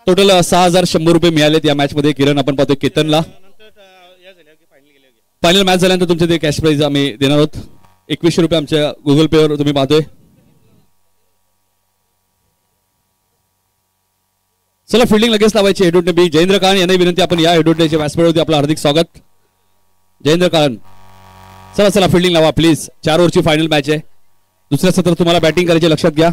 Total 6100 रुपये मिळालेत या match मध्ये. किरण आपण पाहतोय केतनला. फायनल मॅच झाल्यानंतर तुमचे ते कॅश प्राइज आम्ही देणार आहोत. 2100 रुपये आमच्या गुगल पे वर तुम्ही पाहतोय. चला फिल्डिंग लगेच लावायची हेडोटने बी. जयेंद्र काळन यांना विनंती, आपण या हेडोटनेच्या व्यासपीठावरती आपलं हार्दिक स्वागत. जयेंद्र काळन चला चला फिल्डिंग लावा प्लीज. 4 ओव्हरची फायनल मॅच आहे. दुसऱ्या सत्रात तुम्हाला बॅटिंग करायची, लक्षात घ्या.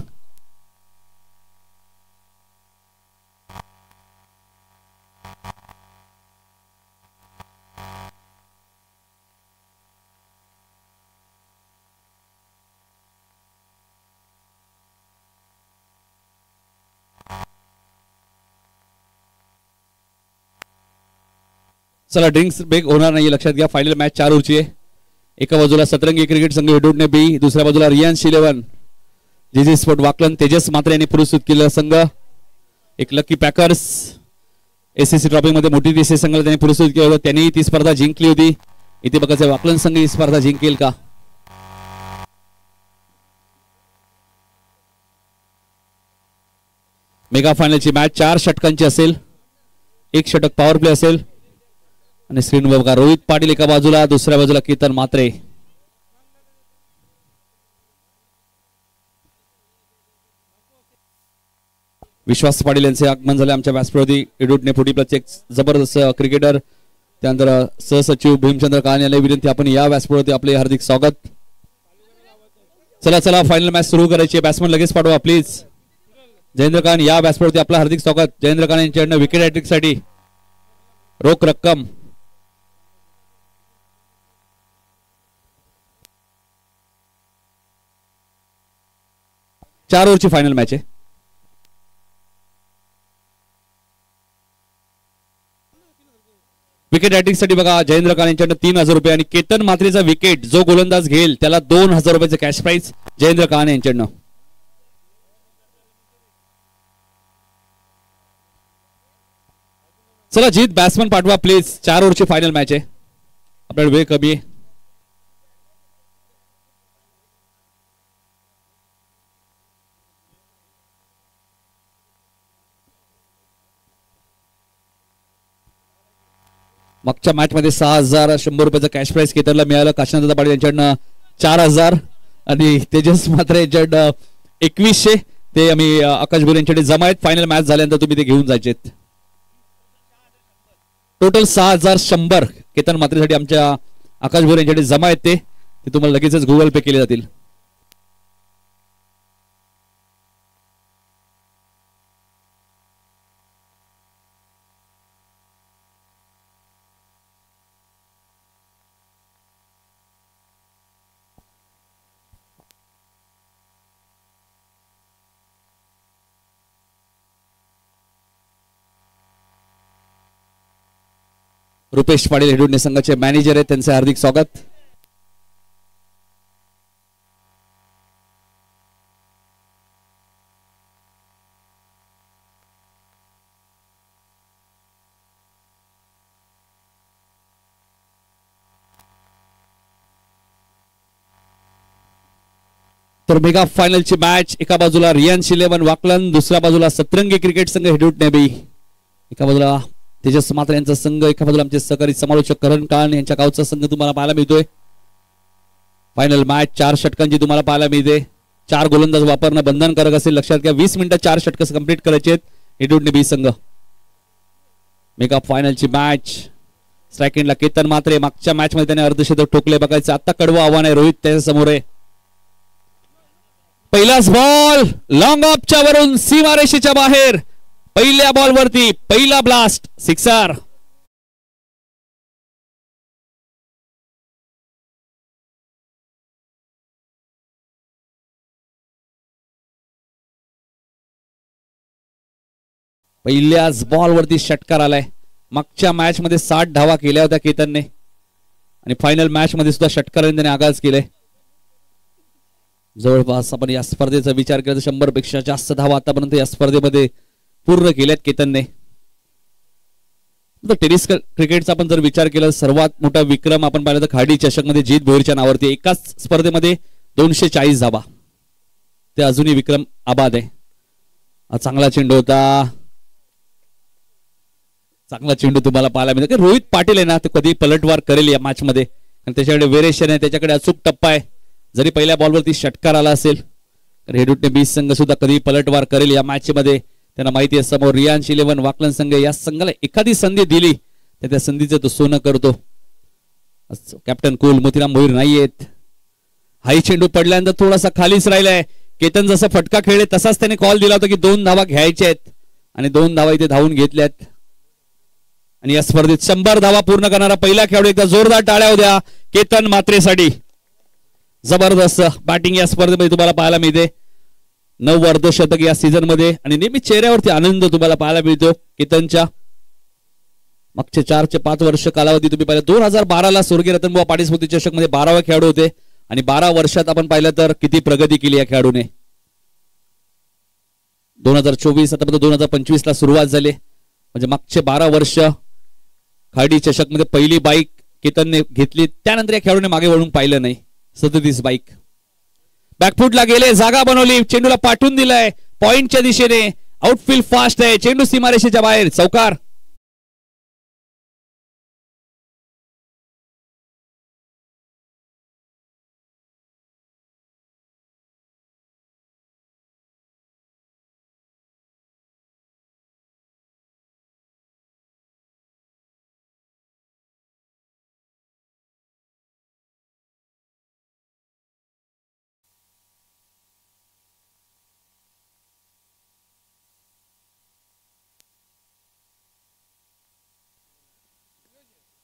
चला ड्रिंक्स ब्रेक होणार नाही, लक्षात घ्या. फायनल मॅच 4 ओव्हरची आहे. एका बाजूला सतरंगी क्रिकेट संघ हेडोटने बी, दुसऱ्या बाजूला रियांश 11 जीजी स्पोर्ट वाकलन तेजस मात्रे यांनी पुरस्कृत केलेला संघ. एक लकी पॅकर्स एसएससी ट्रॉफी मध्ये मोठी देशी संघाला त्यांनी पुरस्कृत केलं होतं, त्यांनी ती स्पर्धा जिंकली होती. इथे बघायचं वाकलन संघ ही स्पर्धा जिंकेल का. मेगा फायनलची मॅच 4 षटकांची असेल. 1 षटक पॉवर प्ले असेल. आणि स्क्रीनवर बघा रोहित पाटील एका बाजूला, दुसऱ्या बाजूला केतन मात्रे. विश्वास पाटील यांचे आगमन झाले आमच्या व्यासपीठावरती. हेडोटने 40+ एक जबरदस्त क्रिकेटर. त्यानंतर सहसचिव भीमचंद्र काळन यांना विनंती, आपण या व्यासपीठावरती आपले हार्दिक स्वागत. चला चला फायनल मॅच सुरू करायची. बॅट्समन लगेच पाठवा प्लीज. जयेंद्र काळन या व्यासपीठावरती आपलं हार्दिक स्वागत. जयेंद्र काळन यांच्याकडनं विकेट हॅट्रिक साठी रोख रक्कम. चार ओव्हरची फायनल मॅच आहे. विकेट हॅट्रिक साठी बघा जयेंद्र काळन यांच्याकडनं 3000 रुपये आणि केतन मात्रेचा विकेट जो गोलंदाज घेईल त्याला 2000 रुपयाचं कॅश प्राइज जयेंद्र काळन यांच्याकडनं. चला जीत बॅट्समन पाठवा प्लीज. 4 ओव्हरची फायनल मॅच आहे. आपल्याला वेळ कमी आहे. मागच्या मॅच मध्ये 6100 रुपयाचं कॅश प्राइज केतनला मिळालं. काशीनाथ पाटील यांच्याकडनं 4000 आणि तेजस मात्रे यांच्याकडनं 2100. ते आम्ही आकाश भोरे यांच्याकडे जमा आहेत. फायनल मॅच झाल्यानंतर तुम्ही ते घेऊन जायचे. टोटल 6100 केतन मात्रेसाठी आमच्या आकाश भोरे यांच्याकडे जमा आहेत. ते तुम्हाला लगेचच गुगल पे केले जातील. रुपेश पाटील हेडोटने संघाचे मॅनेजर आहेत, त्यांचे हार्दिक स्वागत. तर मेगा फायनलची मॅच एका बाजूला रियांश 11 वाकलन, दुसऱ्या बाजूला सतरंगी क्रिकेट संघ हेडोटने बी, एका बाजूला तेजस मात्रे यांचा संघ, एका बाजूला आमचे सहकारी समालोचक करण काळन यांच्या गावचा संघ तुम्हाला पाहायला मिळतोय. फायनल मॅच 4 षटकांची तुम्हाला पाहायला मिळते. 4 गोलंदाज वापरणं बंधनकारक असेल, लक्षात घ्या. 20 मिनिटात 4 षटक कंप्लीट करायचे आहेत हेडोटने बी संघ. मेगा फायनलची मॅच स्ट्रायकिंगला केतन मात्रे. मागच्या मॅच मध्ये त्याने अर्धशतक ठोकले, बघायचं आता कडवं आव्हान आहे. रोहित त्याच्या समोर आहे. पहिलाच बॉल लॉंग ऑफच्या वरून सीमारेषेच्या बाहेर. पहिल्या बॉल वरती पहिला ब्लास्ट, सिक्सर. पहिल्याच बॉल वरती षटकार आलाय. मागच्या मॅच मध्ये 60 धावा केल्या होत्या केतनने आणि फायनल मॅच मध्ये सुद्धा षटकाराने त्याने आगाज केले. जवळपास आपण या स्पर्धेचा विचार केला तर 100 पेक्षा जास्त धावा आतापर्यंत या स्पर्धेमध्ये पूर्ण केल्यात केतनने. टेनिस क्रिकेटचा आपण जर विचार केला सर्वात मोठा विक्रम आपण पाहिला तर खाडी चषक मध्ये जीत भोईरच्या नावावरती एकाच स्पर्धेमध्ये 240 धावा. ते अजूनही विक्रम आबाद आहे. चांगला चेंडू होता. चांगला चेंडू तुम्हाला पाहायला मिळतो की रोहित पाटील आहे ना ते कधी पलटवार करेल या मॅच मध्ये आणि त्याच्याकडे वेरिएशन आहे, त्याच्याकडे अचूक टप्पा आहे. जरी पहिल्या बॉलवरती षटकार आला असेल तर हेडूटने बीस संघ सुद्धा कधी पलटवार करेल या मॅच मध्ये. त्यांना माहिती आहे समोर रियांश 11 वाकलन संघ, या संघाला एखादी संधी दिली तर त्या संधीचं तो सोनं करतो. कॅप्टन कुल मोतीराम मोहीर नाहीयेत. हाई चेंडू पडल्यानंतर थोडासा खालीच राहिलाय. केतन जसा फटका खेळले तसाच त्याने कॉल दिला होता की 2 धावा घ्यायच्या आहेत आणि 2 धावा इथे धावून घेतल्यात. आणि या स्पर्धेत 100 धावा पूर्ण करणारा पहिला खेळाडू, एकदा जोरदार टाळ्या होत्या केतन मात्रेसाठी. जबरदस्त बॅटिंग या स्पर्धेमध्ये तुम्हाला पाहायला मिळते. 9 अर्धशतक या सीझन मध्ये आणि नेहमी चेहऱ्यावरती आनंद तुम्हाला पाहायला मिळतो केतनच्या. मागचे 4 ते 5 वर्ष कालावधी तुम्ही पाहिलं. 2012 ला स्वर्गीय रतनबुवा पाटील स्मृती चषक मध्ये 12वे खेळाडू होते आणि 12 वर्षात आपण पाहिलं तर किती प्रगती केली या खेळाडूने. 2024 आता 2025 ला सुरुवात झाली म्हणजे मागचे 12 वर्ष खाडी चषक मध्ये पहिली बाईक केतनने घेतली. त्यानंतर या खेळाडूने मागे वळून पाहिलं नाही. 37 बाईक बॅकफुटला गेले, जागा बनवली, चेंडूला पाठवून दिलाय पॉइंटच्या दिशेने. आउटफील्ड फास्ट आहे, चेंडू सीमारेषेच्या बाहेर, चौकार.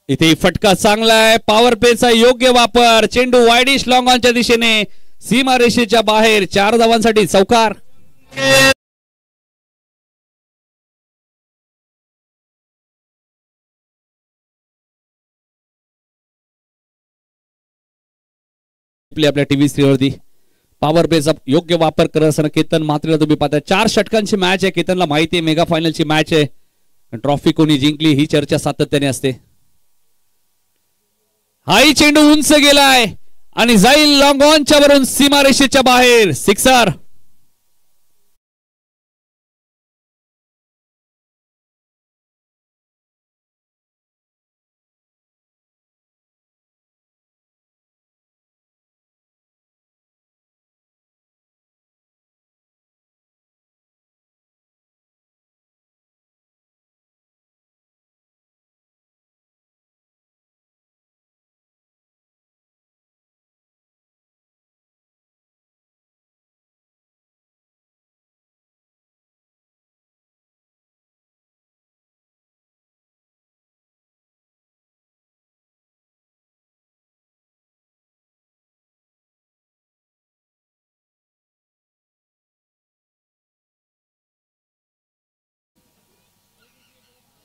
इथे फटका चांगला आहे, पॉवर प्लेचा योग्य वापर, चेंडू वाईडिश लॉंग ऑनच्या दिशेने, सीमारेषेच्या बाहेर, 4 धावांसाठी चौकार. आपल्या टीव्ही स्क्रीनवरती पॉवर प्लेचा योग्य वापर करत असताना केतन मात्रेला तुम्ही पाहता. 4 षटकांची मॅच आहे. केतनला माहिती आहे मेगा फायनलची मॅच आहे. ट्रॉफी कोणी जिंकली ही चर्चा सातत्याने असते. हाई चेंडू उंच गेलाय आणि जाईल लॉंग ऑनच्या वरून सीमारेषेच्या बाहेर, सिक्सर.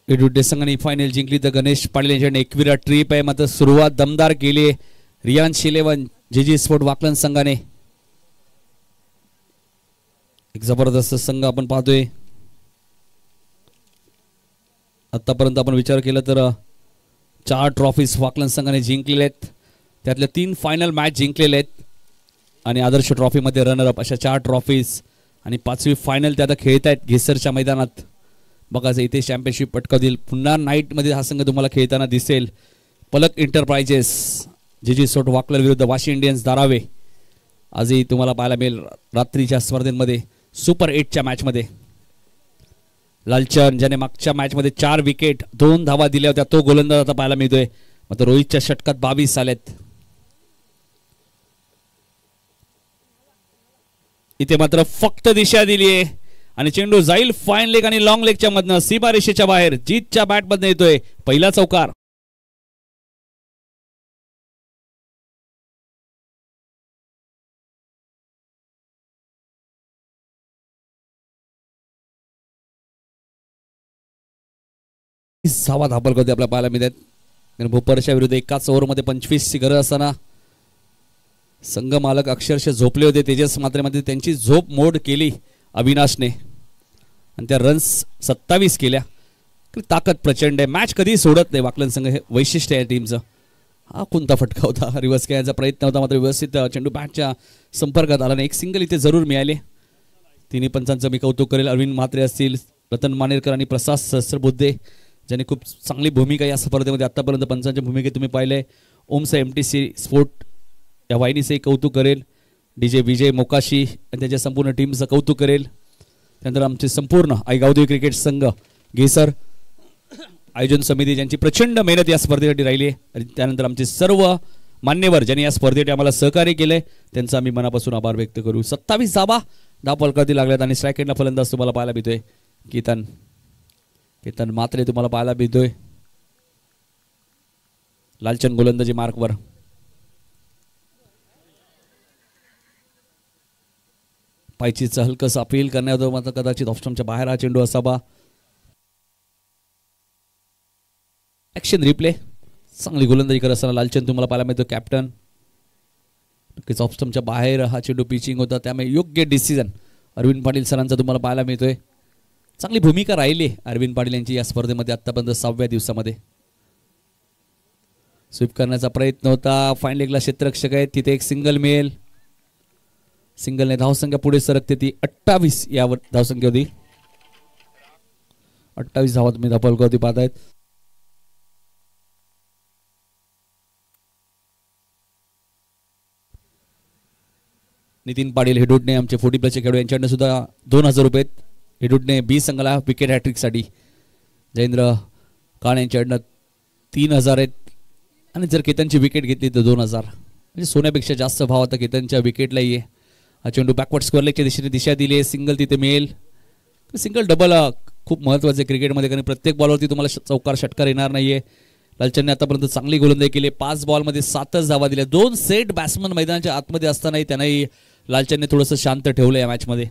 एडुटे संघाने फायनल जिंकली तर गणेश पाटील यांच्याकडे एकविरा ट्रिप आहे. मात्र सुरुवात दमदार केली रियांश 11 जीजी स्पोर्ट वाकलन संघाने. एक जबरदस्त संघ आपण पाहतोय. आतापर्यंत आपण विचार केला तर 4 ट्रॉफीज वाकलन संघाने जिंकलेले आहेत. त्यातल्या 3 फायनल मॅच जिंकलेले आहेत आणि आदर्श ट्रॉफी मध्ये रनर अप अशा 4 ट्रॉफीज आणि 5वी फायनल ते आता खेळत आहेत घेसरच्या मैदानात. बघा इथे चॅम्पियनशिप पटकावतील. पुन्हा नाईट मध्ये हा संघ तुम्हाला खेळताना दिसेल. पलक एंटरप्राइजेस जीजी स्पोर्ट वाकलन विरुद्ध वाशी इंडियन्स धारावे आजही तुम्हाला पाहायला मिळेल रात्रीच्या स्पर्धेमध्ये. सुपर 8च्या मॅच मध्ये लालचंद ज्याने मागच्या मॅच मध्ये 4 विकेट 2 धावा दिल्या होत्या तो गोलंदाज आता पाहायला मिळतोय. मात्र रोहितच्या षटकात 22 आलेत. इथे मात्र फक्त दिशा दिली आहे आणि चेंडू जाईल फाईन लेग आणि लॉंग लेगच्या मधनं सीमारेषेच्या बाहेर. जीतच्या बॅट मधनं येतोय पहिला चौकार. धावा धापल करते आपल्याला पाहायला मिळतात. भोपरच्या विरुद्ध एकाच ओव्हरमध्ये 25 ची गरज असताना संघ मालक अक्षरशः झोपले होते. तेजस मात्रेमध्ये त्यांची झोप मोड केली अविनाशने आणि त्या रन्स 27 केल्या. ताकद प्रचंड आहे. मॅच कधी सोडत नाही वाकलन संघ, हे वैशिष्ट्य आहे टीमचं. हा कोणता फटका होता, रिव्हर्स खेळायचा प्रयत्न होता मात्र व्यवस्थित चेंडू बॅटच्या संपर्कात आला नाही. एक सिंगल इथे जरूर मिळाले. तिन्ही पंचांचं मी कौतुक करेल. अरविंद म्हात्रे असतील, रतन मानेरकर आणि प्रसाद सहस्त्रबुद्धे ज्याने खूप चांगली भूमिका या स्पर्धेमध्ये आतापर्यंत पंचांच्या भूमिकेत तुम्ही पाहिले. ओमचा MTC स्पोर्ट या वाहिनीचे कौतुक करेल. DJ विजय मोकाशी आणि त्याच्या संपूर्ण टीमचं कौतुक करेल. त्यानंतर आमचे संपूर्ण आई गावदेवी क्रिकेट संघ घेसर आयोजन समिती ज्यांची प्रचंड मेहनत या स्पर्धेसाठी राहिली आहे. आणि त्यानंतर आमचे सर्व मान्यवर ज्यांनी या स्पर्धेसाठी आम्हाला सहकार्य केले त्यांचा आम्ही मनापासून आभार व्यक्त करू. 27 धावा धावफलकावरती लागल्यात आणि स्ट्राईक एंडला फलंदाज तुम्हाला पाहायला मिळतोय केतन मात्रे तुम्हाला पाहायला मिळतोय. लालचंद गोलंदाजी मार्कवर. पायचीचं हलकंसं अपील करण्यात होतं मात्र कदाचित ऑफस्टंपच्या बाहेर हा चेंडू असावा. Action replay. चांगली गोलंदाजी करत असताना लालचंद तुम्हाला पाहायला मिळतो कॅप्टन. नक्कीच ऑफस्टंपच्या बाहेर हा चेंडू पिचिंग होता त्यामुळे योग्य डिसिजन अरविंद पाटील सरांचा तुम्हाला पाहायला मिळतोय. चांगली भूमिका राहिली अरविंद पाटील यांची या स्पर्धेमध्ये आतापर्यंत 6व्या दिवसामध्ये. स्वीप करण्याचा प्रयत्न होता. फाईन लेगला क्षेत्ररक्षक आहेत तिथे एक सिंगल मिळेल. सिंगलने धावसंख्या पुढे सरकते ती 28 यावर धावसंख्या होती. 28 धावा तुम्ही धावफलकावरती पाहतायत. नितीन पाटील हेडूटने आमचे 40+ खेळाडू यांच्याकडनं सुद्धा 2000 रुपये. हेडूटने बी संघाला विकेट हॅट्रिकसाठी. जयेंद्र काण यांच्याकडनं 3000 आहेत. आणि जर केतनची विकेट घेतली तर 2000. म्हणजे सोन्यापेक्षा जास्त भाव आता केतनच्या विकेटलाही आहे. हा चेंडू बॅकवर्ड स्क्वेअर लेगच्या दिशेने दिशा दिली आहे. सिंगल तिथे मिळेल. सिंगल डबल खूप महत्त्वाचं आहे क्रिकेटमध्ये कारण प्रत्येक बॉलवरती तुम्हाला चौकार षटकार येणार नाहीये. लालचंदने आतापर्यंत चांगली गोलंदाजी केली. 5 बॉलमध्ये 7च धावा दिल्या. 2 सेट बॅट्समन मैदानाच्या आतमध्ये असतानाही त्यांनाही लालचंदने थोडंसं शांत ठेवलं या मॅचमध्ये.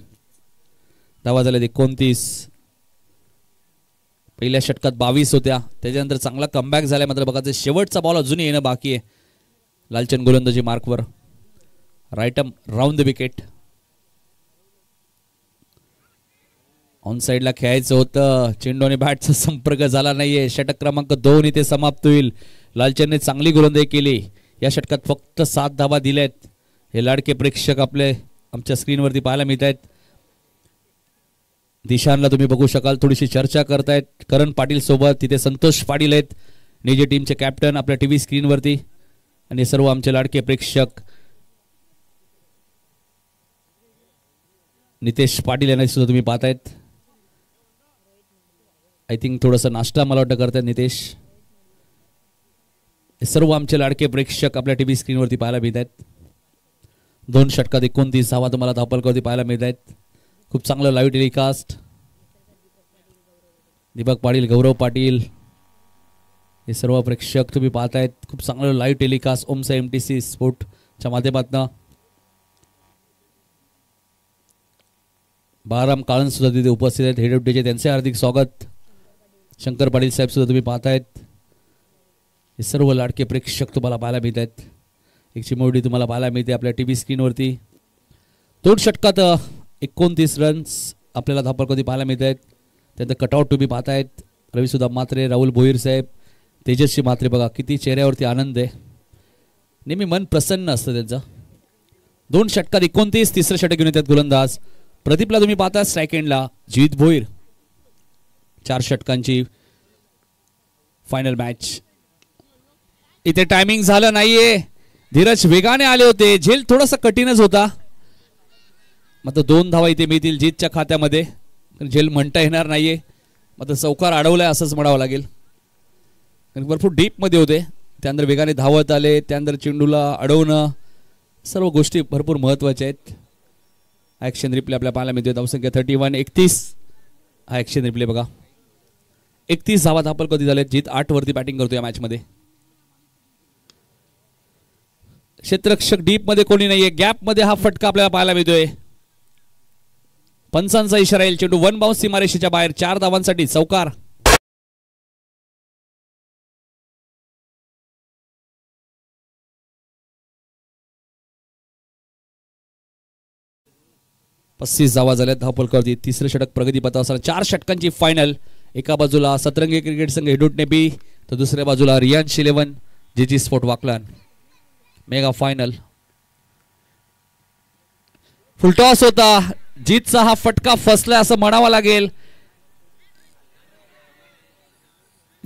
धावा झाल्या 29. पहिल्या षटकात 22 होत्या. त्याच्यानंतर चांगला कमबॅक झाला मात्र बघा शेवटचा बॉल अजूनही येणं बाकी आहे. लालचंद गोलंदाजी मार्कवर. Right arm round the wicket. On साईडला खेळायचं होतं. चेंडू आणि बॅटचा संपर्क झाला नाहीये. षटक क्रमांक 2 इथे समाप्त होईल. लालचंदने चांगली गोलंदाजी केली. या षटकात फक्त 7 धावा दिल्यात. हे लाडके प्रेक्षक आपले आमच्या स्क्रीनवरती पाहायला मिळत आहेत. दिशांना तुम्ही बघू शकाल थोडीशी चर्चा करतायत करण पाटील सोबत. तिथे संतोष पाटील आहेत निजे टीमचे कॅप्टन आपल्या टीव्ही स्क्रीनवरती. आणि सर्व आमचे लाडके प्रेक्षक नितेश पाटील यांना सुद्धा तुम्ही पाहतायत. आय थिंक थोडंसं नाश्ता मला वाटतं करतायत नितेश. हे सर्व आमचे लाडके प्रेक्षक आपल्या टीव्ही स्क्रीनवरती पाहायला मिळत आहेत. 2 षटकात 29 धावा तुम्हाला धावफलकावरती पाहायला मिळत आहेत. खूप चांगलं लाईव्ह टेलिकास्ट. दीपक पाटील गौरव पाटील हे सर्व प्रेक्षक तुम्ही पाहतायत. खूप चांगलं लाईव्ह टेलिकास्ट ओमचा MTC स्पोर्टच्या माध्यमातून. बाराम काळन सुद्धा तिथे उपस्थित आहेत. हेड ऑफ डेचे त्यांचे हार्दिक स्वागत. शंकर पाटील साहेब सुद्धा तुम्ही पाहतायत. हे सर्व लाडके प्रेक्षक तुम्हाला पाहायला मिळत आहेत. एक चिमवडी तुम्हाला पाहायला मिळते आपल्या टीव्ही स्क्रीनवरती. 2 षटकात 29 रन्स आपल्याला धावफलकावरती पाहायला मिळत आहेत. त्यानंतर कटआउट तुम्ही पाहतायत. रविसुधा मात्रे, राहुल भोईर साहेब, तेजस्वी मात्रे. बघा किती चेहऱ्यावरती आनंद आहे. नेहमी मन प्रसन्न असतं त्यांचं. 2 षटकात 29. तिसरं षटक घेऊन येतात गोलंदाज प्रदीपला तुम्ही पाहता स्ट्राईक एंडला. जीत भोईर. 4 षटकांची फायनल मॅच. इथे टायमिंग झालं नाहीये. धीरज वेगाने आले होते. झेल थोडासा कठीणच होता. मात्र 2 धावा इथे मिळतील जीतच्या खात्यामध्ये. झेल म्हणता येणार नाहीये. मात्र चौकार अडवलाय असंच म्हणावं लागेल. भरपूर डीप मध्ये होते. त्यानंतर वेगाने धावत आले. त्यानंतर चेंडूला अडवणं सर्व गोष्टी भरपूर महत्वाच्या आहेत. ऍक्शन रिप्ले आपल्या पाहायला मिळते. धावसंख्या 31. 31 हा ऍक्शन रिप्ले बघा. 31 धावा धावफलकावरती झाले. जीत 8 वरती बॅटिंग करतो या मॅच मध्ये. क्षेत्ररक्षक डीप मध्ये कोणी नाहीये. गॅप मध्ये हा फटका आपल्याला पाहायला मिळतोय. पंचांचा इशारा येईल. चेंडू 1 बाउन्स सीमारेषेच्या बाहेर. 4 धावांसाठी चौकार. पस्तीस धावा झाल्यात धावफलकावरती. तिसरं षटक प्रगती पथावर असताना 4 षटकांची फायनल. एका बाजूला सतरंगी क्रिकेट संघ हेडूटने बी तर दुसऱ्या बाजूला Riyansh 11 G G sport Waklan. Mega final. Full toss होता. जीतचा हा फटका फसला असं म्हणावं लागेल.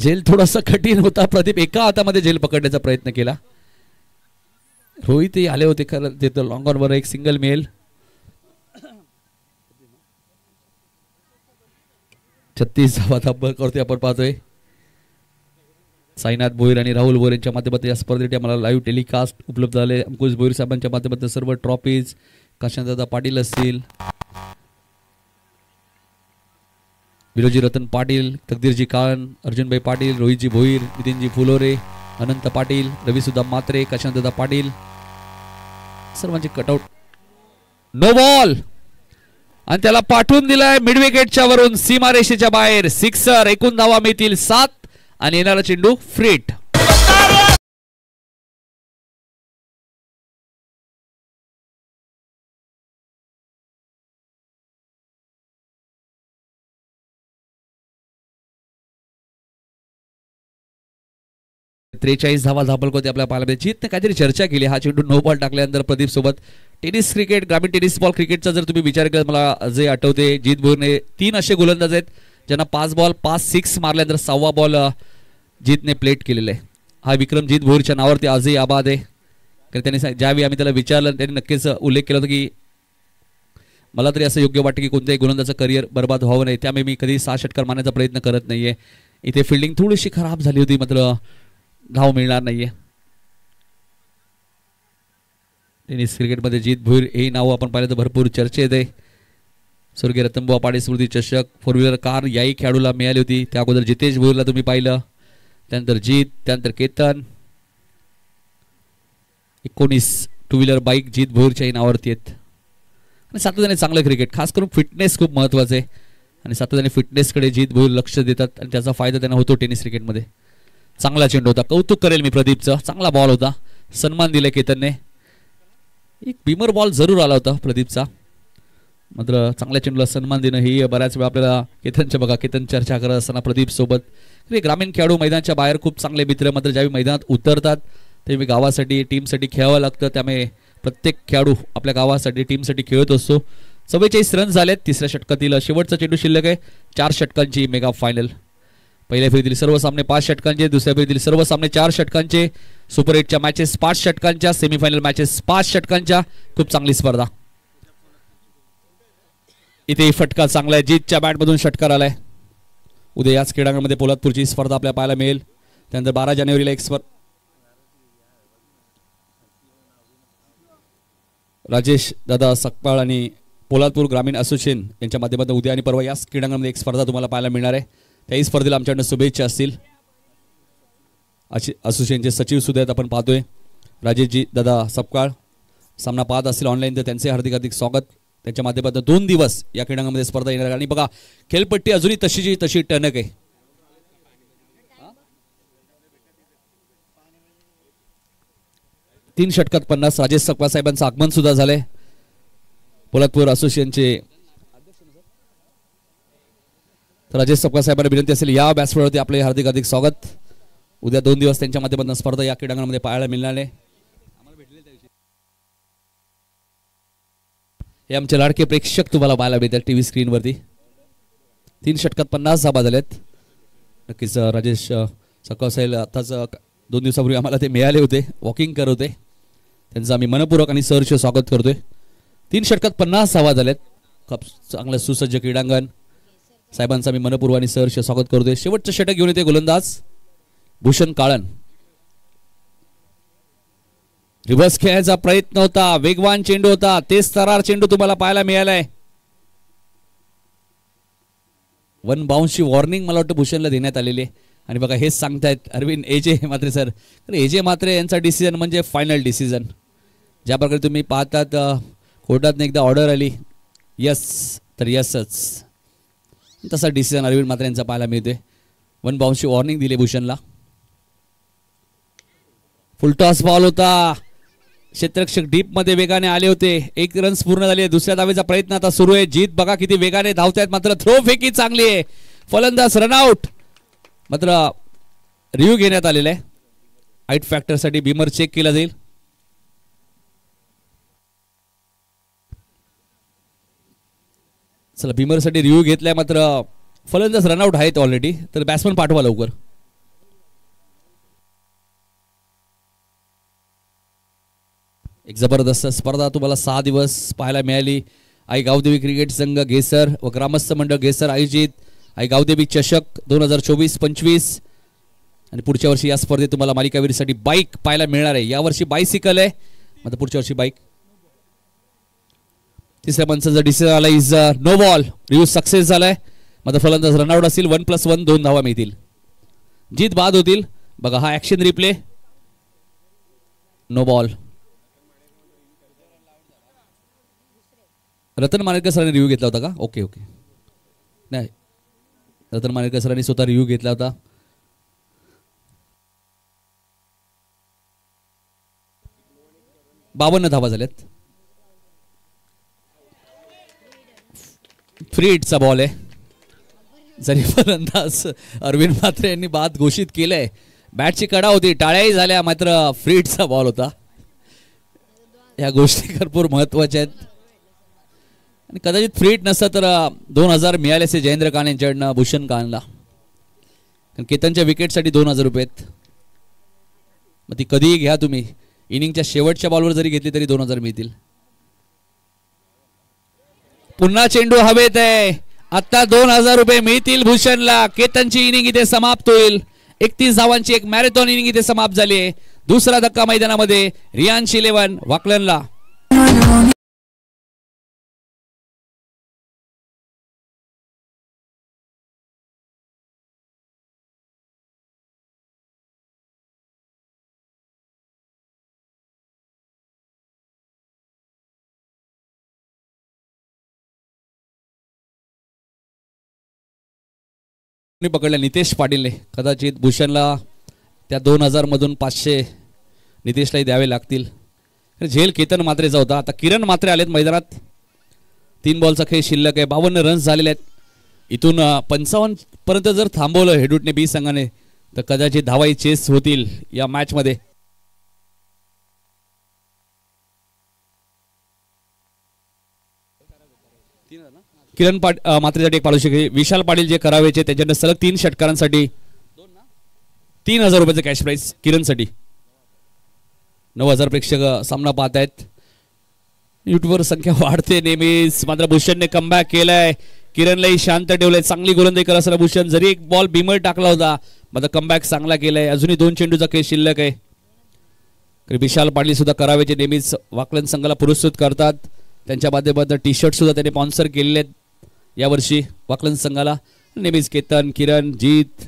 झेल थोडासा कठीण होता. प्रदीप एका हातामध्ये झेल पकडण्याचा प्रयत्न केला. रोहितही आले होते खरं तिथं लॉंग ऑन वर एक सिंगल मेल. 36 धावा धाबळ करतोय आपण पाहतोय. साईनाथ भोईर आणि राहुल भोईर यांच्या माध्यमातून या स्पर्धेसाठी आम्हाला लाईव्ह टेलिकास्ट उपलब्ध झाले. अंकुश भोईर साहेबांच्या माध्यमातून सर्व ट्रॉफीज काशांतदादा पाटील असतील, विरोजी रतन पाटील, तकदीरजी काळन, अर्जुनभाई पाटील, रोहितजी भोईर, नितीनजी फुलोरे, अनंत पाटील, रविसुद्धा मात्रे, काशांतदादा पाटील सर्वांचे कटआउट. नो बॉल आणि त्याला पाठवून दिलाय मिड विकेटच्या वरून सीमारेषेच्या बाहेर. सिक्सर. एकूण धावा मिळतील 7 आणि येणारा चेंडू फ्रीट. त्रेचाळीस धावा धापल होते आपल्या पाहायला. जीतने काहीतरी चर्चा केली. हा चेंडू नो बॉल टाकल्यानंतर प्रदीप सोबत टेनिस क्रिकेट, ग्रामीण टेनिस बॉल क्रिकेटचा जर तुम्ही विचार केला मला जे आठवते, जीत भोईरने 3 असे गोलंदाज आहेत ज्यांना 5 बॉल 5 6 मारल्यानंतर 6वा बॉल जीतने प्लेट केलेला आहे. हा विक्रम जीत भोईरच्या नावावरती आजही आबाद आहे. कारण त्यांनी ज्यावेळी आम्ही त्याला विचारलं त्यांनी नक्कीच उल्लेख केला होता की मला तरी असं योग्य वाटतं की कोणत्याही गोलंदाजाचं करिअर बर्बाद व्हावं नाही, त्यामुळे मी कधी 6 षटकार मारण्याचा प्रयत्न करत नाहीये. इथे फिल्डिंग थोडीशी खराब झाली होती, मात्र धाव मिळणार नाहीये. टेनिस क्रिकेटमध्ये जीत भोईर हे नाव आपण पाहिलं तर भरपूर चर्चेत आहे. स्वर्गीय रतनबुवा पाटील स्मृती चषक 4 व्हीलर कार याही खेळाडूला मिळाली होती. त्या अगोदर जितेश भोईरला तुम्ही पाहिलं, त्यानंतर जीत, त्यानंतर केतन. 19 2 व्हीलर बाईक जीत भोईरच्याही नावावरती आहेत. आणि सातत्याने चांगलं क्रिकेट, खास करून फिटनेस खूप महत्त्वाचं आहे आणि सातत्याने फिटनेसकडे जीत भोईर लक्ष देतात आणि त्याचा फायदा त्यांना होतो टेनिस क्रिकेटमध्ये. चांगला चेंडू होता, कौतुक करेल मी प्रदीपचं. चांगला बॉल होता, सन्मान दिले केतनने. एक बीमर बॉल जरूर आला होता प्रदीपचा, मात्र चांगल्या चेंडूला सन्मान देणं ही बऱ्याच वेळा आपल्याला केतनच्या बघा केतन चर्चा करत असताना प्रदीप सोबत ग्रामीण खेळाडू मैदानाच्या बाहेर खूप चांगले मित्र, मात्र ज्यावेळी मैदानात उतरतात त्यावेळी गावासाठी टीमसाठी खेळावं लागतं. त्यामुळे प्रत्येक खेळाडू आपल्या गावासाठी टीमसाठी खेळत असतो. 44 रन झालेत. तिसऱ्या षटकातील शेवटचा चेंडू शिल्लक आहे. 4 षटकांची मेगा फायनल. पहिल्या फेरीतील सर्व सामने 5 षटकांचे, दुसऱ्या फेरीतील सर्व सामने 4 षटकांचे, सुपर 8च्या मॅचेस 5 षटकांच्या, सेमीफायनल मॅचेस 5 षटकांच्या. खूप चांगली स्पर्धा. इथे फटका चांगला आहे, जीतच्या बॅटमधून षटकार आलाय. उद्या याच क्रीडांगणामध्ये पोलादपूरची स्पर्धा आपल्याला पाहायला मिळेल. त्यानंतर 12 जानेवारीला एक राजेश दादा सकपाळ आणि पोलादपूर ग्रामीण असोसिएशन यांच्या माध्यमातून उद्या आणि परवा याच क्रीडांगणामध्ये एक स्पर्धा तुम्हाला पाहायला मिळणार आहे. त्याही स्पर्धेला आमच्याकडून शुभेच्छा असतील. असोसिएशनचे सचिव सुद्धा आपण पाहतोय राजेशजी दादा सकपाळ. सामना पाहत असतील ऑनलाईन तर त्यांचे हार्दिक हार्दिक स्वागत. त्यांच्या माध्यमातून 2 दिवस या क्रीडांगणामध्ये स्पर्धा येणार आहे. आणि बघा खेळपट्टी अजूनही तशीची तशी टणक आहे. तीन षटकात 50. राजेश सकपाळ साहेबांचं आगमन सुद्धा झालंय. पोलादपूर असोसिएशनचे राजेश सकपाळ साहेबांना विनंती असेल या व्यासपीठावरती आपले हार्दिक हार्दिक स्वागत. उद्या 2 दिवस त्यांच्या माध्यमातून स्पर्धा या क्रीडांगणामध्ये पाहायला मिळणार आहे. हे आमचे लाडके प्रेक्षक तुम्हाला पाहायला मिळतात टीव्ही स्क्रीनवरती. 3 षटकात 50 धावा झाल्यात. नक्कीच राजेश सकपाळ साहेब आताच 2 दिवसापूर्वी आम्हाला ते मिळाले होते, वॉकिंग करत होते. त्यांचं आम्ही मनपूर्वक आणि सहर्ष स्वागत करतोय. 3 षटकात 50 धावा झाल्यात. खूप चांगलं सुसज्ज क्रीडांगण. साहेबांचं आम्ही मनपूर्वक आणि सहर्ष स्वागत करतोय. शेवटचं षटक घेऊन येते गोलंदाज भूषण काळन. रिव्हर्स खेळायचा प्रयत्न होता, वेगवान चेंडू होता, तेच तरार चेंडू तुम्हाला पाहायला मिळालाय. 1 बाउन्सची वॉर्निंग मला वाटतं भूषणला देण्यात आलेली आहे. आणि बघा हेच सांगतायत अरविंद एजे मात्रे सर. एजे मात्रे यांचा डिसिजन म्हणजे फायनल डिसिजन. ज्या प्रकारे तुम्ही पाहतात कोर्टात एकदा ऑर्डर आली यस तर यसच, तसा डिसिजन अरविंद मात्रे यांचा पाहायला मिळतोय. 1 बाउन्सची वॉर्निंग दिली भूषणला. फुलटॉस बॉल होता. क्षेत्ररक्षक डीप मध्ये वेगाने आले होते. 1 रन्स पूर्ण झाले. दुसऱ्या धावेचा प्रयत्न आता सुरू आहे. जीत बघा किती वेगाने धावतायत, मात्र थ्रो फेकी चांगली आहे. फलंदाज रनआउट. मात्र रिव्ह्यू घेण्यात आलेला आहे. हाईट फॅक्टर साठी बीमर चेक केला जाईल. चला बीमर साठी रिव्ह्यू घेतलाय, मात्र फलंदाज रनआउट आहेत ऑलरेडी. तर बॅट्समन पाठवा लवकर. एक जबरदस्त स्पर्धा तुम्हाला 6 दिवस पाहायला मिळाली. आई गावदेवी क्रिकेट संघ घेसर व ग्रामस्थ मंडळ घेसर आयोजित आई गावदेवी चषक 2024-25 आणि पुढच्या वर्षी या स्पर्धेत तुम्हाला मालिकावीरसाठी बाईक पाहायला मिळणार आहे. यावर्षी बायसिकल आहे, मग पुढच्या वर्षी बाईक. तिसऱ्या पंचाचा डिसिजन आला is no ball. Review success झालाय. मग फलंदाज रनआउट असतील. 1+1 2 धावा मिळतील. जीत बाद होतील. बघा हा action replay. No ball. Ratan Manerkar सरांनी रिव्ह्यू घेतला होता का? Okay okay. नाही, रतन मानेरकर सरांनी स्वतः रिव्ह्यू घेतला होता. बावन्न धावा झाल्यात. फ्री हिटचा बॉल आहे. जरी फलंदाज अरविंद म्हात्रे यांनी बाद घोषित केलंय. बॅटची कडा होती, टाळ्याही झाल्या, मात्र फ्री हिटचा बॉल होता. या गोष्टी भरपूर महत्वाच्या आहेत. आणि कदाचित फ्री हिट नसतं तर 2000 मिळाले असे जयेंद्र खान यांच्याकडनं भूषण खानला. कारण केतनच्या विकेटसाठी 2000 रुपये आहेत. मग ती कधीही घ्या तुम्ही. इनिंगच्या शेवटच्या बॉलवर जरी घेतली तरी 2000 मिळतील. पुन्हा चेंडू हवेत आहे. आता 2000 रुपये मिळतील भूषणला. केतनची इनिंग इथे समाप्त होईल. 31 धावांची एक मॅरेथॉन इनिंग इथे समाप्त झाली आहे. दुसरा धक्का मैदानामध्ये रियांश 11 वाकलनला. पकडल्या नितेश पाटीलने. कदाचित भूषणला त्या 2000 मधून 500 नितेशलाही द्यावे लागतील. झेल केतन मात्रेचा होता. आता किरण मात्रे आलेत मैदानात. 3 बॉलचा खेळ शिल्लक आहे. 52 रन्स झालेले आहेत. इथून 55 पर्यंत जर थांबवलं हेडूटने बी संघाने तर कदाचित धावाई चेस होतील या मॅच मध्ये. किरण मात्रेसाठी एक पाडू शकते. विशाल पाटील जे करावेचे त्याच्यानंतर सलग 3 षटकारांसाठी 3000 रुपयाचं कॅश प्राइस किरणसाठी. 9000 प्रेक्षक सामना पाहत आहेत. युट्यूबवर संख्या वाढते नेहमीच. मात्र भूषणने कमबॅक केलाय. किरणलाही शांत ठेवलंय. चांगली गोलंदाजी करत असताना भूषण जरी एक बॉल बिमर टाकला होता मात्र कमबॅक चांगला केलाय. अजूनही 2 चेंडूचा खेळ शिल्लक आहे. विशाल पाटील सुद्धा करावेचे नेहमीच वाकलन संघाला पुरस्कृत करतात. त्यांच्या माध्यमातून टी शर्ट सुद्धा त्यांनी स्पॉन्सर केलेले आहेत यावर्षी वाकलन संघाला. नेहमीच केतन, किरण, जीत,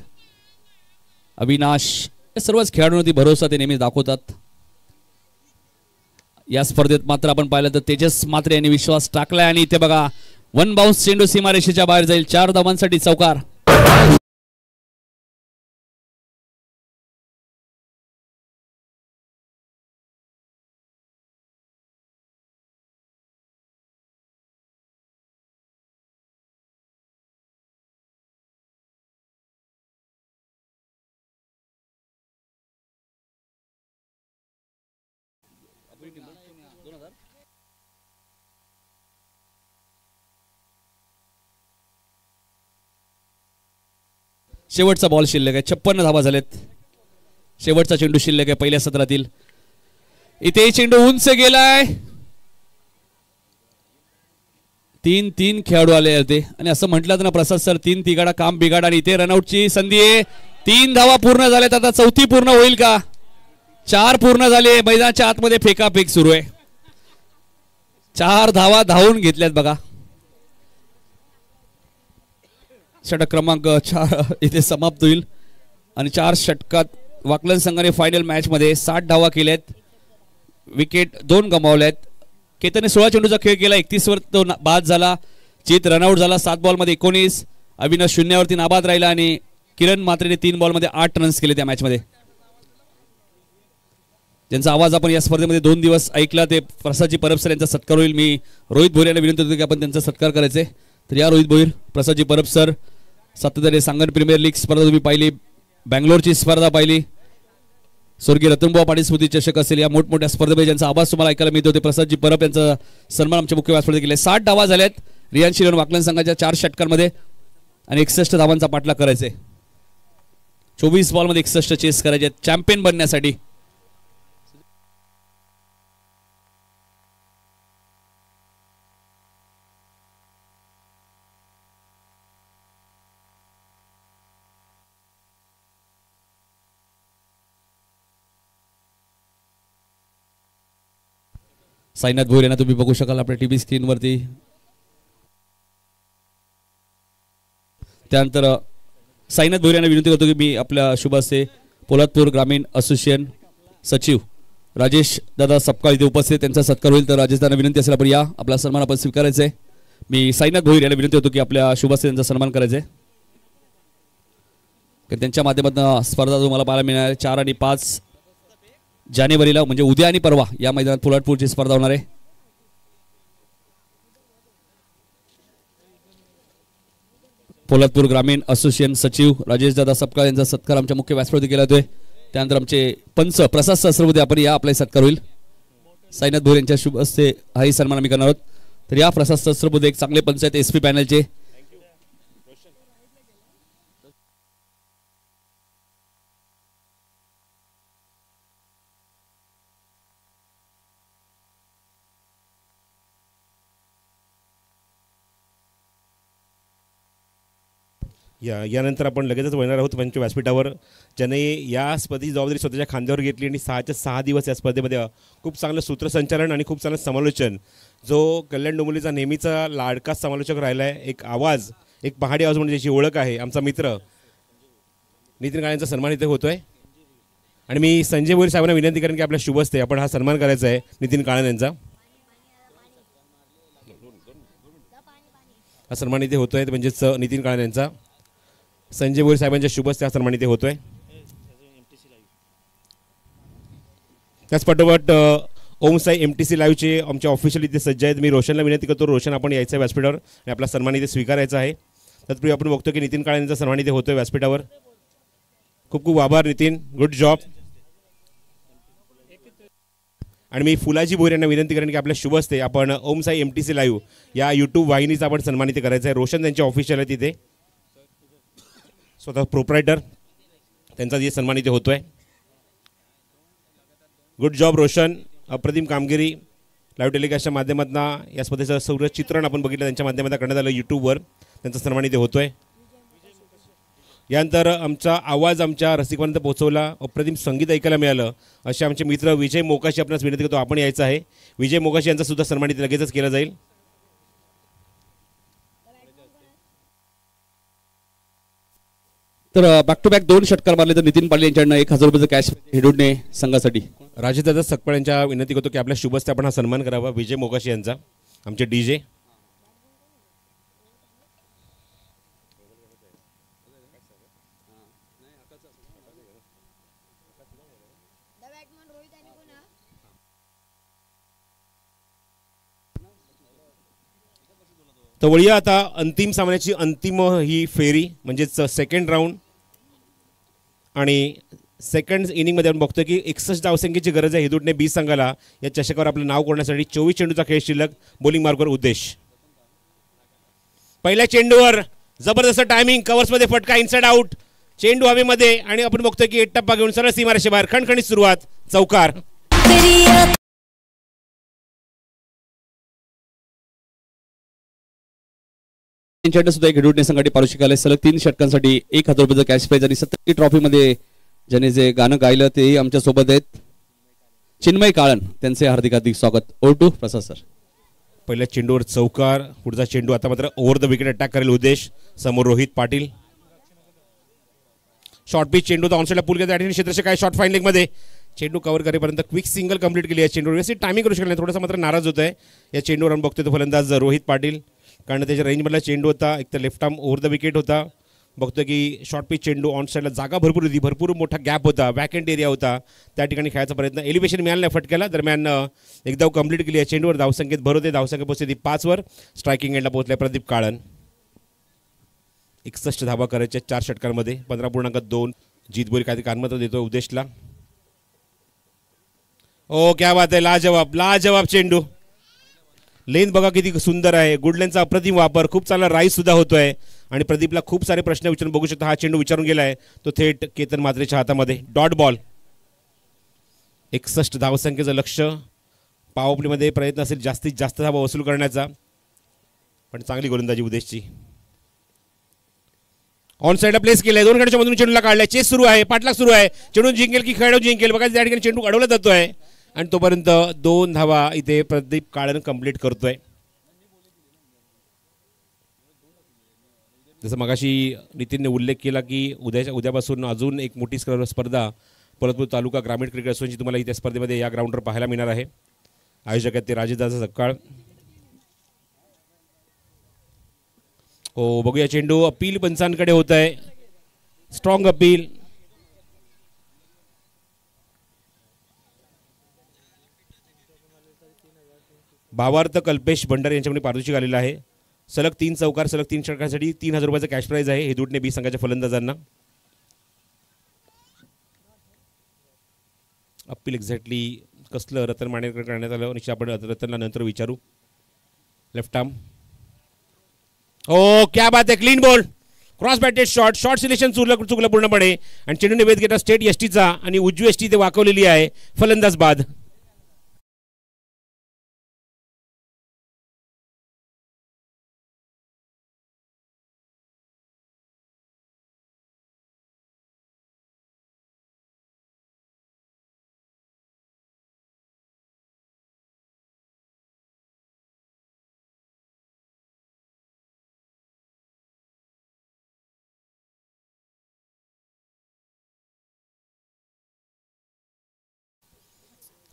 अविनाश या सर्वच खेळाडूंवरती भरोसा ते नेहमीच दाखवतात. या स्पर्धेत मात्र आपण पाहिलं तर तेजस मात्रे यांनी विश्वास टाकलाय आणि इथे बघा 1 बाउन्स चेंडू सीमारेषेच्या बाहेर जाईल. 4 धावांसाठी चौकार. शेवटचा बॉल शिल्लक आहे. 56 धावा झालेत. शेवटचा चेंडू शिल्लक आहे पहिल्या सत्रातील. इथे चेंडू उंच गेलाय. 3 खेळाडू आले होते आणि असं म्हटलं ना प्रसाद सर 3 तिगाडा काम बिगाडा. आणि इथे रनआउटची संधी आहे. 3 धावा पूर्ण झाल्यात. आता 4थी पूर्ण होईल का? 4 पूर्ण झाले. मैदानाच्या आतमध्ये फेकाफेक सुरू आहे. 4 धावा धावून घेतल्यात बघा. षटक क्रमांक 4 इथे समाप्त होईल आणि 4 षटकात वाकलन संघाने फायनल मॅच मध्ये 60 धावा केल्यात. विकेट 2 गमावल्यात. केतनने 16 चेंडूचा खेळ केला. 31 वर तो बाद झाला. जीत रनआउट झाला. 7 बॉल मध्ये 19. अविनाश 0 वरती नाबाद राहिला आणि किरण मात्रेने 3 बॉल मध्ये 8 रन्स केले त्या मॅच मध्ये. ज्यांचा आवाज आपण या स्पर्धेमध्ये 2 दिवस ऐकला ते प्रसादजी परब सर यांचा सत्कार होईल. मी रोहित भोईर यांना विनंती करतो की आपण त्यांचा सत्कार करायचे. तर या रोहित भोईर, प्रसादजी परब सर सातत्याने सांगन प्रीमियर लीग स्पर्धा तुम्ही पाहिली, बँगलोरची स्पर्धा पाहिली, स्वर्गीय रतनबुवा पाटील स्मृती चषक असेल, या मोठमोठ्या स्पर्धेमध्ये ज्यांचा आवाज तुम्हाला ऐकायला मिळतो ते प्रसादजी परब यांचा सन्मान आमच्या मुख्य व्यासपीठावर केले. 60 धावा झाल्यात रियांश शिलन वाकलन संघाच्या 4 षटकांमध्ये आणि 61 धावांचा पाठलाग करायचे. 24 बॉलमध्ये 61 चेस करायचे चॅम्पियन बनण्यासाठी. साईनाथ भोईर यांना तुम्ही बघू शकाल आपल्या टीव्ही स्क्रीनवरती. त्यानंतर साईनाथ भोईर यांना विनंती करतो की मी आपल्या शुभ हस्ते पोलादपूर ग्रामीण असोसिएशन सचिव राजेश दादा सपकाळ इथे उपस्थित, त्यांचा सत्कार होईल. तर राजेश दादा विनंती असेल आपण या, आपला सन्मान आपण स्वीकारायचा आहे. मी साईनाथ भोईर यांना विनंती होतो की आपल्या शुभ हस्ते त्यांचा सन्मान करायचा आहे. त्यांच्या माध्यमातून स्पर्धा तुम्हाला पाहायला मिळणार आहे 4 आणि 5 जानेवारीला, म्हणजे उद्या आणि परवा या मैदानात पोलादपूरची स्पर्धा होणार आहे. पोलादपूर ग्रामीण असोसिएशन सचिव राजेश दादा सपकाळ यांचा सत्कार आमच्या मुख्य व्यासपीठावरती केला जातोय. त्यानंतर आमचे पंच प्रसाद सहस्रबुद्धे आपण या, आपला सत्कार होईल. साईनाथ भोईर यांच्या शुभ हस्ते हाही सन्मान आम्ही करणार आहोत. तर या प्रसाद सहस्रबुद्धे एक चांगले पंच आहेत SP पॅनलचे. यानंतर आपण लगेचच वळणार आहोत पंच व्यासपीठावर, ज्याने या स्पर्धेची जबाबदारी स्वतःच्या खांद्यावर घेतली आणि 6 दिवस या स्पर्धेमध्ये खूप चांगलं सूत्रसंचालन आणि खूप चांगलं समालोचन, जो कल्याण डोंबिवलीचा नेहमीचा लाडका समालोचक राहिला आहे. एक आवाज, एक पहाडी आवाज म्हणजे ज्याची ओळख आहे, आमचा मित्र नितीन काळेंचा सन्मान इथे होतोय. आणि मी संजय भोईर साहेबांना विनंती करेन की आपल्या शुभ हस्ते आपण हा सन्मान करायचा आहे नितीन काळे यांचा. हा सन्मान इथे होतोय, म्हणजेच नितीन काळे यांचा संजय भोईर साहेबांच्या शुभ हस्ते हा सन्मान इथे होतोय. त्याच पाठोपाठ ओम साई MTC लाईव्हचे आमचे ऑफिशियल इथे सज्ज आहेत. मी रोशनला विनंती करतो, रोशन आपण यायचं आहे व्यासपीठावर आणि आपला सन्मान इथे स्वीकारायचा आहे. तत्पूर्वी आपण बघतो की नितीन काळे यांचा सन्मान इथे होतोय व्यासपीठावर. खूप खूप आभार नितीन, गुड जॉब. आणि मी फुलाजी भोईर यांना विनंती करेन की आपल्या शुभ हस्ते आपण ओम साई MTC लाईव्ह या YouTube वाहिनीचा आपण सन्मान इथे करायचा आहे. रोशन त्यांचे ऑफिशियल आहे तिथे, स्वतः प्रोप्रायटर, त्यांचा जे सन्मान इथे होतोय. गुड जॉब रोशन, अप्रतिम कामगिरी. लाईव्ह टेलिकास्टच्या माध्यमातून या स्पर्धेचं सर्व चित्रण आपण बघितलं, त्यांच्या माध्यमातून करण्यात आलं YouTubeवर, त्यांचा सन्मान इथे होतोय. यानंतर आमचा आवाज आमच्या रसिकांपर्यंत पोहोचवला, अप्रतिम संगीत ऐकायला मिळालं, असे आमचे मित्र विजय मोकाशी आपणास विनंती करतो आपण यायचं आहे. विजय मोकाशी यांचा सुद्धा सन्मान इथे लगेचच केला जाईल. तर बॅक टू बॅक 2 षटकार मारले तर नितीन पाटील यांच्याकडनं 1000 रुपयाचं कॅश हेडूडने संघासाठी. राजेशदादा सकपाळ यांच्या विनंती करतो की आपल्या शुभ हस्ते आपण हा सन्मान करावा विजय मोकाशी यांचा, आमचे DJ. तर वळूया आता अंतिम सामन्याची अंतिम ही फेरी, म्हणजेच सेकंड राऊंड. आणि सेकंड इनिंगमध्ये आपण बघतो की 61 धावसंख्येची गरज आहे हेदूटने 20 संघाला या चषकावर आपलं नाव कोरण्यासाठी. 24 चेंडूचा खेळ शिल्लक, बॉलिंग मार्कवर उद्देश. पहिल्या चेंडूवर जबरदस्त टायमिंग, कव्हर्समध्ये फटका, इनसाइड आउट, चेंडू हवेमध्ये आणि आपण बघतो की 1 टप्पा घेऊन सरळ सीमारेषे बाहेर, खणखणीत सुरुवात, चौकार. सुद्धा एक हेडूडने संघाटी पारितोषिक आले सलग 3 षटकांसाठी 1000 रुपयाचं कॅश प्राइज. आणि 70 ट्रॉफीमध्ये ज्याने जे गाणं गायलं तेही आमच्या सोबत आहेत, चिन्मय काळन, त्यांचे हार्दिक हार्दिक स्वागत. Over to Prasad sir. पहिल्या चेंडूवर चौकार, पुढचा चेंडू आता मात्र ओव्हर द विकेट अटॅक करेल उद्देश. समोर रोहित पाटील, शॉर्ट पिच चेंडू तर ऑनसाइडला पूल केला, क्षेत्ररक्षक आहे शॉर्ट फाईन लेगमध्ये, चेंडू कव्हर करेपर्यंत क्विक सिंगल कंप्लीट केली आहे. चेंडू व्यवस्थित टायमिंग करू शकला नाही, थोडासा मात्र नाराज होत आहे या चेंडूवर. आपण बघतोय तो फलंदाज रोहित पाटील, कारण त्याच्या रेंजमधला चेंडू होता, एक तर left arm over the wicket होता. बघतोय की शॉर्ट पिच चेंडू ऑन साईडला जागा भरपूर होती, भरपूर मोठा गॅप होता, वॅकेंट एरिया होता, त्या ठिकाणी खेळायचा प्रयत्न, एलिव्हेशन मिळालं नाही फटक्याला. दरम्यान एक धाव कंप्लीट केली आहे. चेंडूवर धावसंख्येत भर होते, धावसंख्या पोहोचली 5 वर. स्ट्रायकिंग एंडला पोहोचल्या प्रदीप काळन. 61 धावा करायच्या 4 षटकांमध्ये, 15.2. जीतबोरी काहीतरी कानमत्र देतो उद्देशला. ओ क्या बात आहे, लाजवाब लाजवाब चेंडू. लेन बघा किती सुंदर आहे, गुडलेनचा अप्रतिम वापर, खूप चांगला राईस सुद्धा होतोय. आणि प्रदीपला खूप सारे प्रश्न विचारून बघू शकता, हा चेंडू विचारून गेलाय तो थेट केतन म्हात्रेच्या हातामध्ये. Dot ball. 61 धावसंख्येचं लक्ष, पॉवरप्लेमध्ये प्रयत्न असेल जास्तीत जास्त धावा वसूल करण्याचा, पण चांगली गोलंदाजी उद्देशची. ऑन साईडला प्लेस केलाय, 2 गटाच्या मधून चेंडूला काढलाय, चेस सुरू आहे, पाठलाग सुरू आहे, चेंडू जिंकेल की खेळाडू जिंकेल बघा. त्या ठिकाणी चेंडू अडवला जातोय, आणि तोपर्यंत 2 धावा इथे प्रदीप काळन कंप्लीट करतोय. जसं मगाशी नितीनने उल्लेख केला की उद्यापासून अजून एक मोठी स्पर्धा पोलादपूर तालुका ग्रामीण क्रिकेट असोसिएशनची तुम्हाला इथे स्पर्धेमध्ये या ग्राउंडवर पाहायला मिळणार आहे. आयोजक आहेत ते राजेशदादा सकाळ. हो बघूया चेंडू अपील पंचांकडे होत आहे. Strong appeal. भावार्थ कल्पेश भंडारे यांच्याकडे पारितोषिक आलेलं आहे. सलग 3 चौकार सलग 3 षटकांसाठी 3000 रुपयाचं कॅश प्राईज आहे हेदूटने बी संघाच्या फलंदाजांना. अपील एक्झॅक्टली कसलं रतन मानेकर करण्यात आलं निश्चित आपण रतनला नंतर विचारू. Left arm. ओ क्या बात आहे. Clean ball. Cross batted shot. Shot selection चुकलं पूर्णपणे आणि चेंडूने वेध घेतला स्टेट एसटीचा आणि उजवी एसटी ते वाकवलेली आहे. फलंदाज बाद.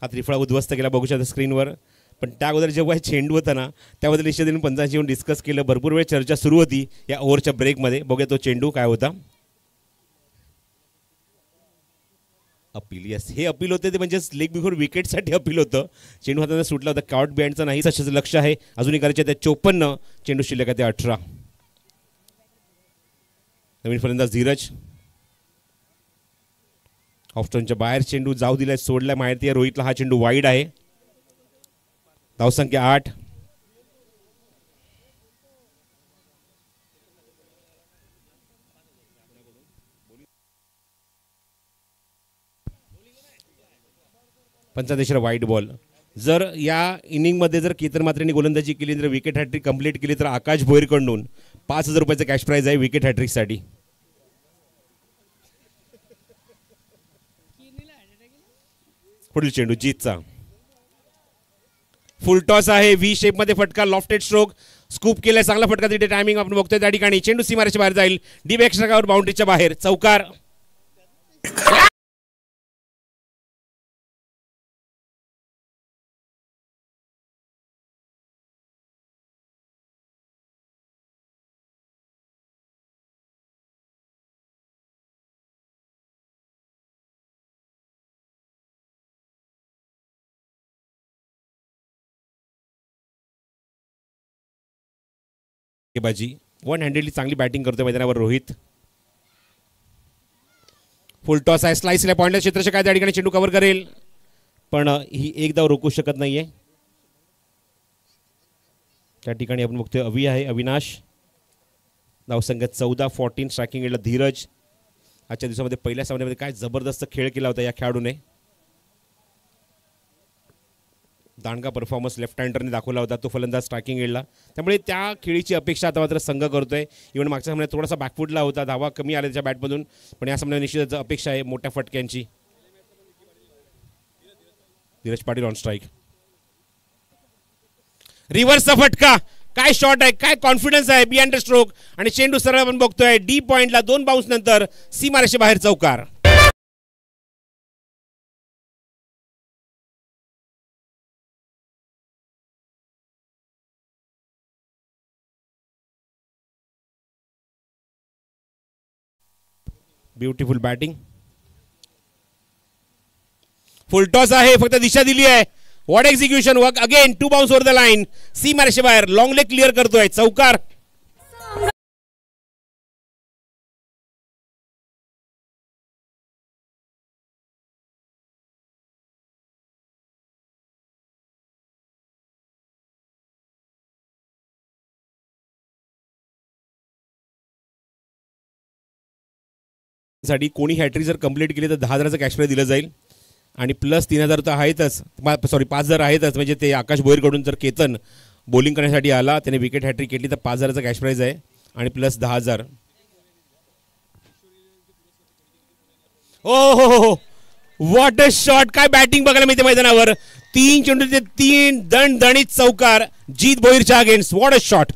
हा त्रिफळा उद्ध्वस्त केला बघू शकता स्क्रीनवर. पण त्या अगोदर जेव्हा चेंडू होता ना त्याबद्दल निश्चित पंचांशी येऊन डिस्कस केलं. भरपूर वेळ चर्चा सुरू होती या ओव्हरच्या ब्रेकमध्ये. बघूया तो चेंडू काय होता. अपील. यस हे अपील होते ते म्हणजे लेग बिफोर विकेटसाठी अपील होतं. चेंडू हाताने सुटला होता. कॉट बँडचा नाही तसंच लक्ष आहे. अजूनही करायचे त्या 54. चेंडू शिल्लक आहे ते 18. नवीन फलंदाज धीरज. ऑफस्टोनच्या बाहेर चेंडू जाऊ दिलाय सोडलाय माहिती आहे रोहितला. हा चेंडू वाईड आहे. धावसंख्या 8. पंचादेशला वाईड बॉल. जर या इनिंगमध्ये जर केतन मात्रेंनी गोलंदाजी केली तर विकेट हॅट्रिक कंप्लीट केली तर आकाश भोईरकडून 5000 रुपयाचं कॅश प्राईज आहे विकेट हॅट्रिकसाठी. पुढील चेंडू जीतचा. फुल टॉस आहे. व्ही शेप मध्ये फटका. Lofted stroke. स्कूप केलाय चांगला फटका. तिथे टायमिंग आपण बघतोय त्या ठिकाणी. चेंडू सीमारेच्या बाहेर जाईल. डीप एक्स्ट्रावर बाउंड्रीच्या बाहेर. चौकार. बाजी 1 हँडेडली चांगली बॅटिंग करतोय मैदानावर रोहित. फुल टॉस आहे. स्लाइस पॉइंटला क्षेत्ररक्षक काय त्या ठिकाणी चेंडू कव्हर करेल पण ही एक धाव रोखू शकत नाहीये. त्या ठिकाणी आपण बघतोय अवी आहे. अविनाश. धावसंख्या 14. 14 स्ट्रायकिंग एंडला धीरज. आजच्या दिवसामध्ये पहिल्या सामन्यामध्ये काय जबरदस्त खेळ केला होता या खेळाडूने. दांडगा परफॉर्मन्स लेफ्ट हँडरने दाखवला होता तो फलंदाज स्ट्रायकिंग एंडला. त्यामुळे त्या खेळीची अपेक्षा आता मात्र संघ करतोय. इव्हन मागच्या सामन्यात थोडासा बॅकफुटला होता. धावा कमी आल्या त्याच्या बॅटमधून पण या सामन्यात निश्चितच अपेक्षा आहे मोठ्या फटक्यांची. धीरज पाटील ऑन स्ट्राईक. रिव्हर्सचा फटका. काय शॉट आहे. काय कॉन्फिडन्स आहे बिहाइंड द स्ट्रोक आणि चेंडू सरळ आपण बघतोय डी पॉइंटला 2 बाउन्स नंतर सीमारेषे बाहेर चौकार. Beautiful batting. फुल टॉस आहे. फक्त दिशा दिली आहे. What execution work again. 2 bounce over the line. सीमारेषे बाहेर लॉंग लेग क्लिअर करतोय. चौकार. साठी कोणी हॅट्रिक जर कंप्लीट केली तर 10,000चं कॅश प्राईज दिलं जाईल आणि प्लस 3,000 तर आहेतच. सॉरी 5,000 आहेतच. म्हणजे ते आकाश भोईरकडून जर केतन बॉलिंग करण्यासाठी आला त्याने विकेट हॅट्रिक केली तर 5,000चं कॅश प्राईज आहे आणि प्लस 10,000. ओ हो हो हो व्हॉट अ शॉट, काय बॅटिंग बघायला मिळते मैदानावर. 3 चेंडूचे 3 दणदणीत चौकार जीत भोईरच्या against. What a shot.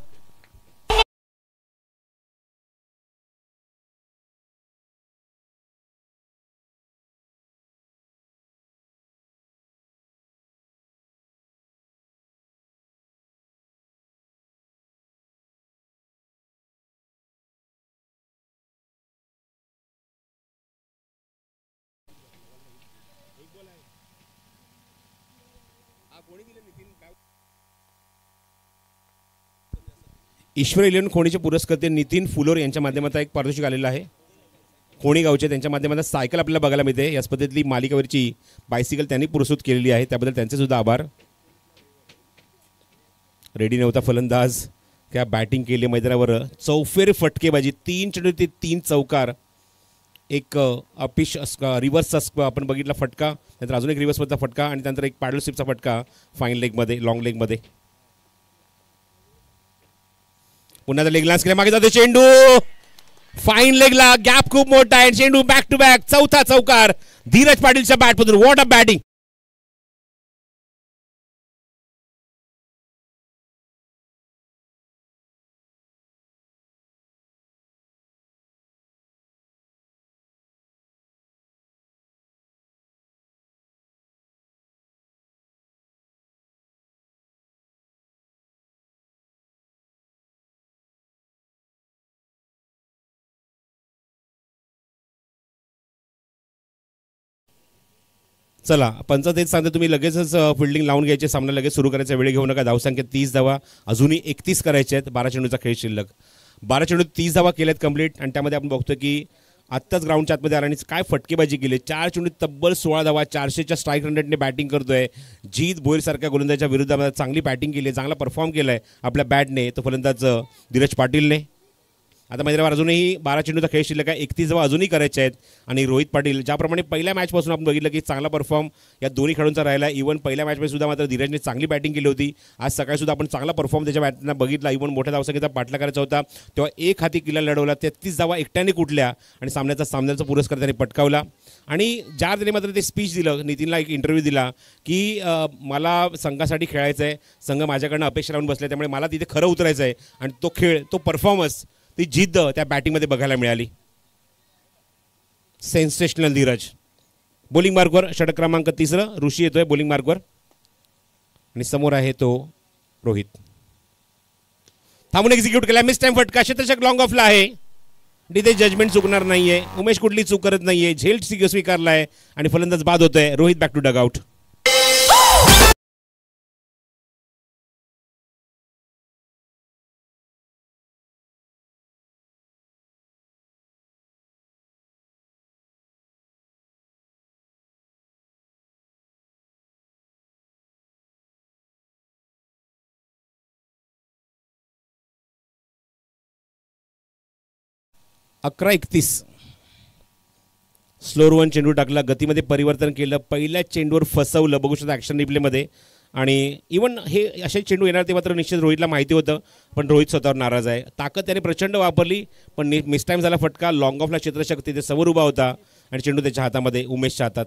Ishwar eleven खोणीचे पुरस्कर्ते नितीन फुलोर यांच्या माध्यमातून एक पारितोषिक आलेलं आहे. खोणी गावचे त्यांच्या माध्यमातून सायकल आपल्याला बघायला मिळते. या स्पर्धेतली मालिकावरची बायसिकल त्यांनी पुरस्कृत केलेली आहे, त्याबद्दल त्यांचे सुद्धा आभार. रेडी नव्हता फलंदाज, क्या बॅटिंग केली मैदानावर. चौफेर फटकेबाजी, 3 चेंडू ते 3 चौकार. एक अपिश रिव्हर्स आपण बघितला फटका, नंतर अजून एक रिव्हर्समधचा फटका आणि त्यानंतर एक पॅडल स्लिपचा फटका फाईन लेगमध्ये, लॉंग लेगमध्ये. पुन्हा लेग लान्स केला, मागे जातो चेंडू फाईन लेगला. गॅप खूप मोठा आहे. चेंडू बॅक टू बॅक, चौथा चौकार धीरज पाटीलच्या बॅटमधून. What a batting. चला पंच तेच सांगते, तुम्ही लगेचच फिल्डिंग लावून घ्यायचे, सामना लगेच सुरू करायचा, वेळ घेऊ नका. धावसंख्या 30 धावा, अजूनही 31 करायचे आहेत. 12 चेंडूचा खेळ शिल्लक. 12 चेंडू 30 धावा केल्यात कंप्लीट आणि त्यामध्ये आपण बघतो की आत्ताच ग्राउंडच्या आतमध्ये आला आणि काय फटकेबाजी केली. 4 चेंडू तब्बल 16 धावा, 400च्या स्ट्राईक रेटने बॅटिंग करतोय. जीत भोईरसारख्या गोलंदाजाच्या विरुद्धामध्ये चांगली बॅटिंग केली, चांगला परफॉर्म केला आहे आपल्या बॅटने तो फलंदाज धीरज पाटीलने. आता मैदानावर अजूनही 12 चेंडूचा खेळ शिल्लक आहे, 31 धावा अजूनही करायचे आहेत. आणि रोहित पाटील ज्याप्रमाणे पहिल्या मॅचपासून आपण बघितलं की चांगला परफॉर्म या दोन्ही खेळाडूंचा राहिला. इव्हन पहिल्या मॅचमध्ये सुद्धा मात्र धीरजने चांगली बॅटिंग केली होती. आज सकाळी सुद्धा आपण चांगला परफॉर्म त्याच्या बॅटना बघितला. इव्हन मोठ्या धावसंख्येचा पाठला करायचा होता तेव्हा एक हाती किल्ला लढवला, 33 धावा एकट्याने कुठल्या आणि सामन्याचा पुरस्कार त्याने पटकावला. आणि ज्या त्याने मात्र ते स्पीच दिलं, नितीनला एक इंटरव्ह्यू दिला की मला संघासाठी खेळायचं आहे, संघ माझ्याकडनं अपेक्षा लावून बसले, त्यामुळे मला तिथे खरं उतरायचं आहे. आणि तो खेळ, तो परफॉर्मन्स, ती जिद्द त्या बॅटिंगमध्ये बघायला मिळाली. सेन्सेशनल धीरज. बॉलिंग मार्कवर षटक क्रमांक 3 ऋषी येतोय बॉलिंग मार्कवर आणि समोर आहे तो रोहित. थांबून एक्झिक्यूट केला, मिस टाइम फटका, क्षेत्ररक्षक लॉंग ऑफला आहे. तिथे जजमेंट चुकणार नाहीये, उमेश कुठली चूक करत नाहीये, झेल स्वीकारलाय आणि फलंदाज बाद होतोय. Rohit back to dugout. अकरा 31 स्लोअर वन चेंडू टाकला, गतीमध्ये परिवर्तन केलं, पहिल्या चेंडूवर फसवलं, बघू शकता ॲक्शन रिप्लेमध्ये. आणि इव्हन हे असे चेंडू येणार ते मात्र निश्चित रोहितला माहिती होतं, पण रोहित स्वतःवर नाराज आहे. ताकद त्याने प्रचंड वापरली पण मिस टाईम झाला फटका. लॉंग ऑफला क्षेत्ररक्षक तिथे समोर उभा होता आणि चेंडू त्याच्या हातामध्ये, उमेशच्या हातात.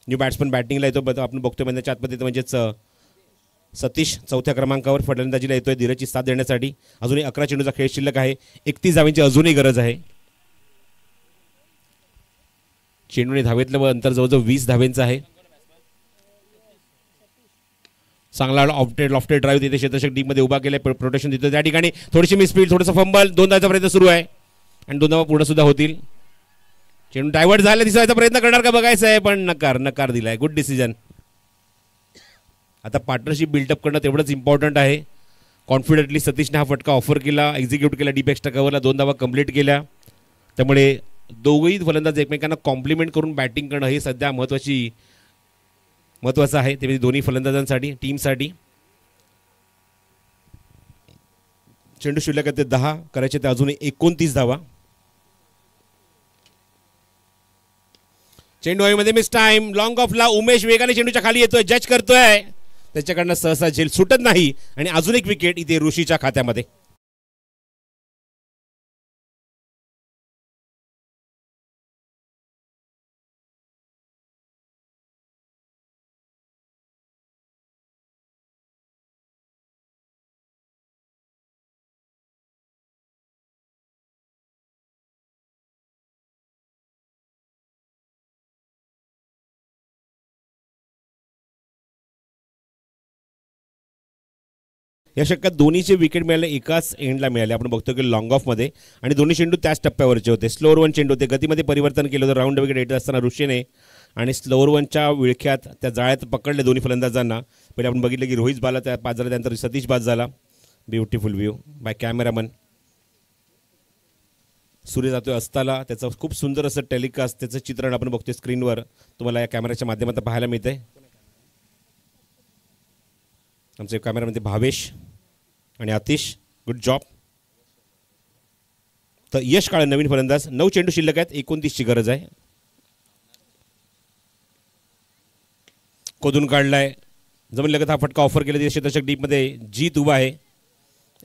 न्यू बॅट्समन बॅटिंगला येतो, आपण बघतोय मैदानाच्या आतमध्ये, म्हणजेच सतीश चौथ्या क्रमांकावर फलंदाजीला येतोय धीरजची साथ देण्यासाठी. अजूनही 11 चेंडूचा खेळ शिल्लक आहे, 31 धावांची अजूनही गरज आहे. चेंडूने धावेतलं अंतर जवळजवळ 20 धावेंचं आहे. चांगला लॉफ्टेड ड्राईव्ह तिथे क्षेत्ररक्षक डीपमध्ये उभा केलाय, प्रोटेक्शन देतो त्या ठिकाणी. थोडीशी मिसफील्ड, थोडंसं फंबल, 2 धावांचा प्रयत्न सुरू आहे आणि 2 धावा पूर्ण सुद्धा होतील. चेंडू डायव्हर्ट झाला, दिसायचा प्रयत्न करणार का बघायचं आहे, पण नकार दिलाय. Good decision. आता पार्टनरशिप बिल्डअप करणं तेवढंच इम्पॉर्टंट आहे. कॉन्फिडंटली सतीशने हा फटका ऑफर केला, एक्झिक्यूट केला, डीप एक्स्ट्रा कव्हरला 2 धावा कंप्लीट केल्या. त्यामुळे दोघंही फलंदाज एकमेकांना कॉम्प्लिमेंट करून बॅटिंग करणं हे सध्या महत्त्वाचं आहे, ते दोन्ही फलंदाजांसाठी, टीमसाठी. चेंडू शिल्लक ते 10 करायचे, ते अजूनही 29 धावा. चेंडू हवेमध्ये, मिस टाइम. लॉंग ऑफला उमेश वेगाने चेंडूच्या खाली येतोय, जज करतोय, त्याच्याकडनं सहसा झेल सुटत नाही आणि अजून एक विकेट इथे ऋषीच्या खात्यामध्ये. या षटकात दोन्हीचे विकेट मिळाले एकाच एंडला मिळाले. आपण बघतो की लॉंग ऑफमध्ये आणि दोन्ही चेंडू त्याच टप्प्यावरचे होते. स्लोअर वन चेंडू होते. गतीमध्ये परिवर्तन केलं होतं राऊंड विकेट येत असताना ऋषीने आणि स्लोअर वनच्या विळख्यात त्या जाळ्यात पकडले दोन्ही फलंदाजांना. पहिले आपण बघितलं की रोहित बाला त्या बाद झाला, त्यानंतर सतीश बाद झाला. Beautiful view by cameraman. सूर्य जातोय अस्ताला, त्याचं खूप सुंदर असं टेलिकास्ट, त्याचं चित्रण आपण बघतोय स्क्रीनवर, तुम्हाला या कॅमेऱ्याच्या माध्यमातून पाहायला मिळतंय. आमचे कॅमेरामध्ये भावेश आणि आतिश, गुड जॉब. तर यश काळे नवीन फलंदाज. 9 चेंडू शिल्लक आहेत, 29ची गरज आहे. कोदून काढलाय, जमीन लगत हा फटका ऑफर केला. क्षेत्ररक्षक डीपमध्ये जीत उभा आहे,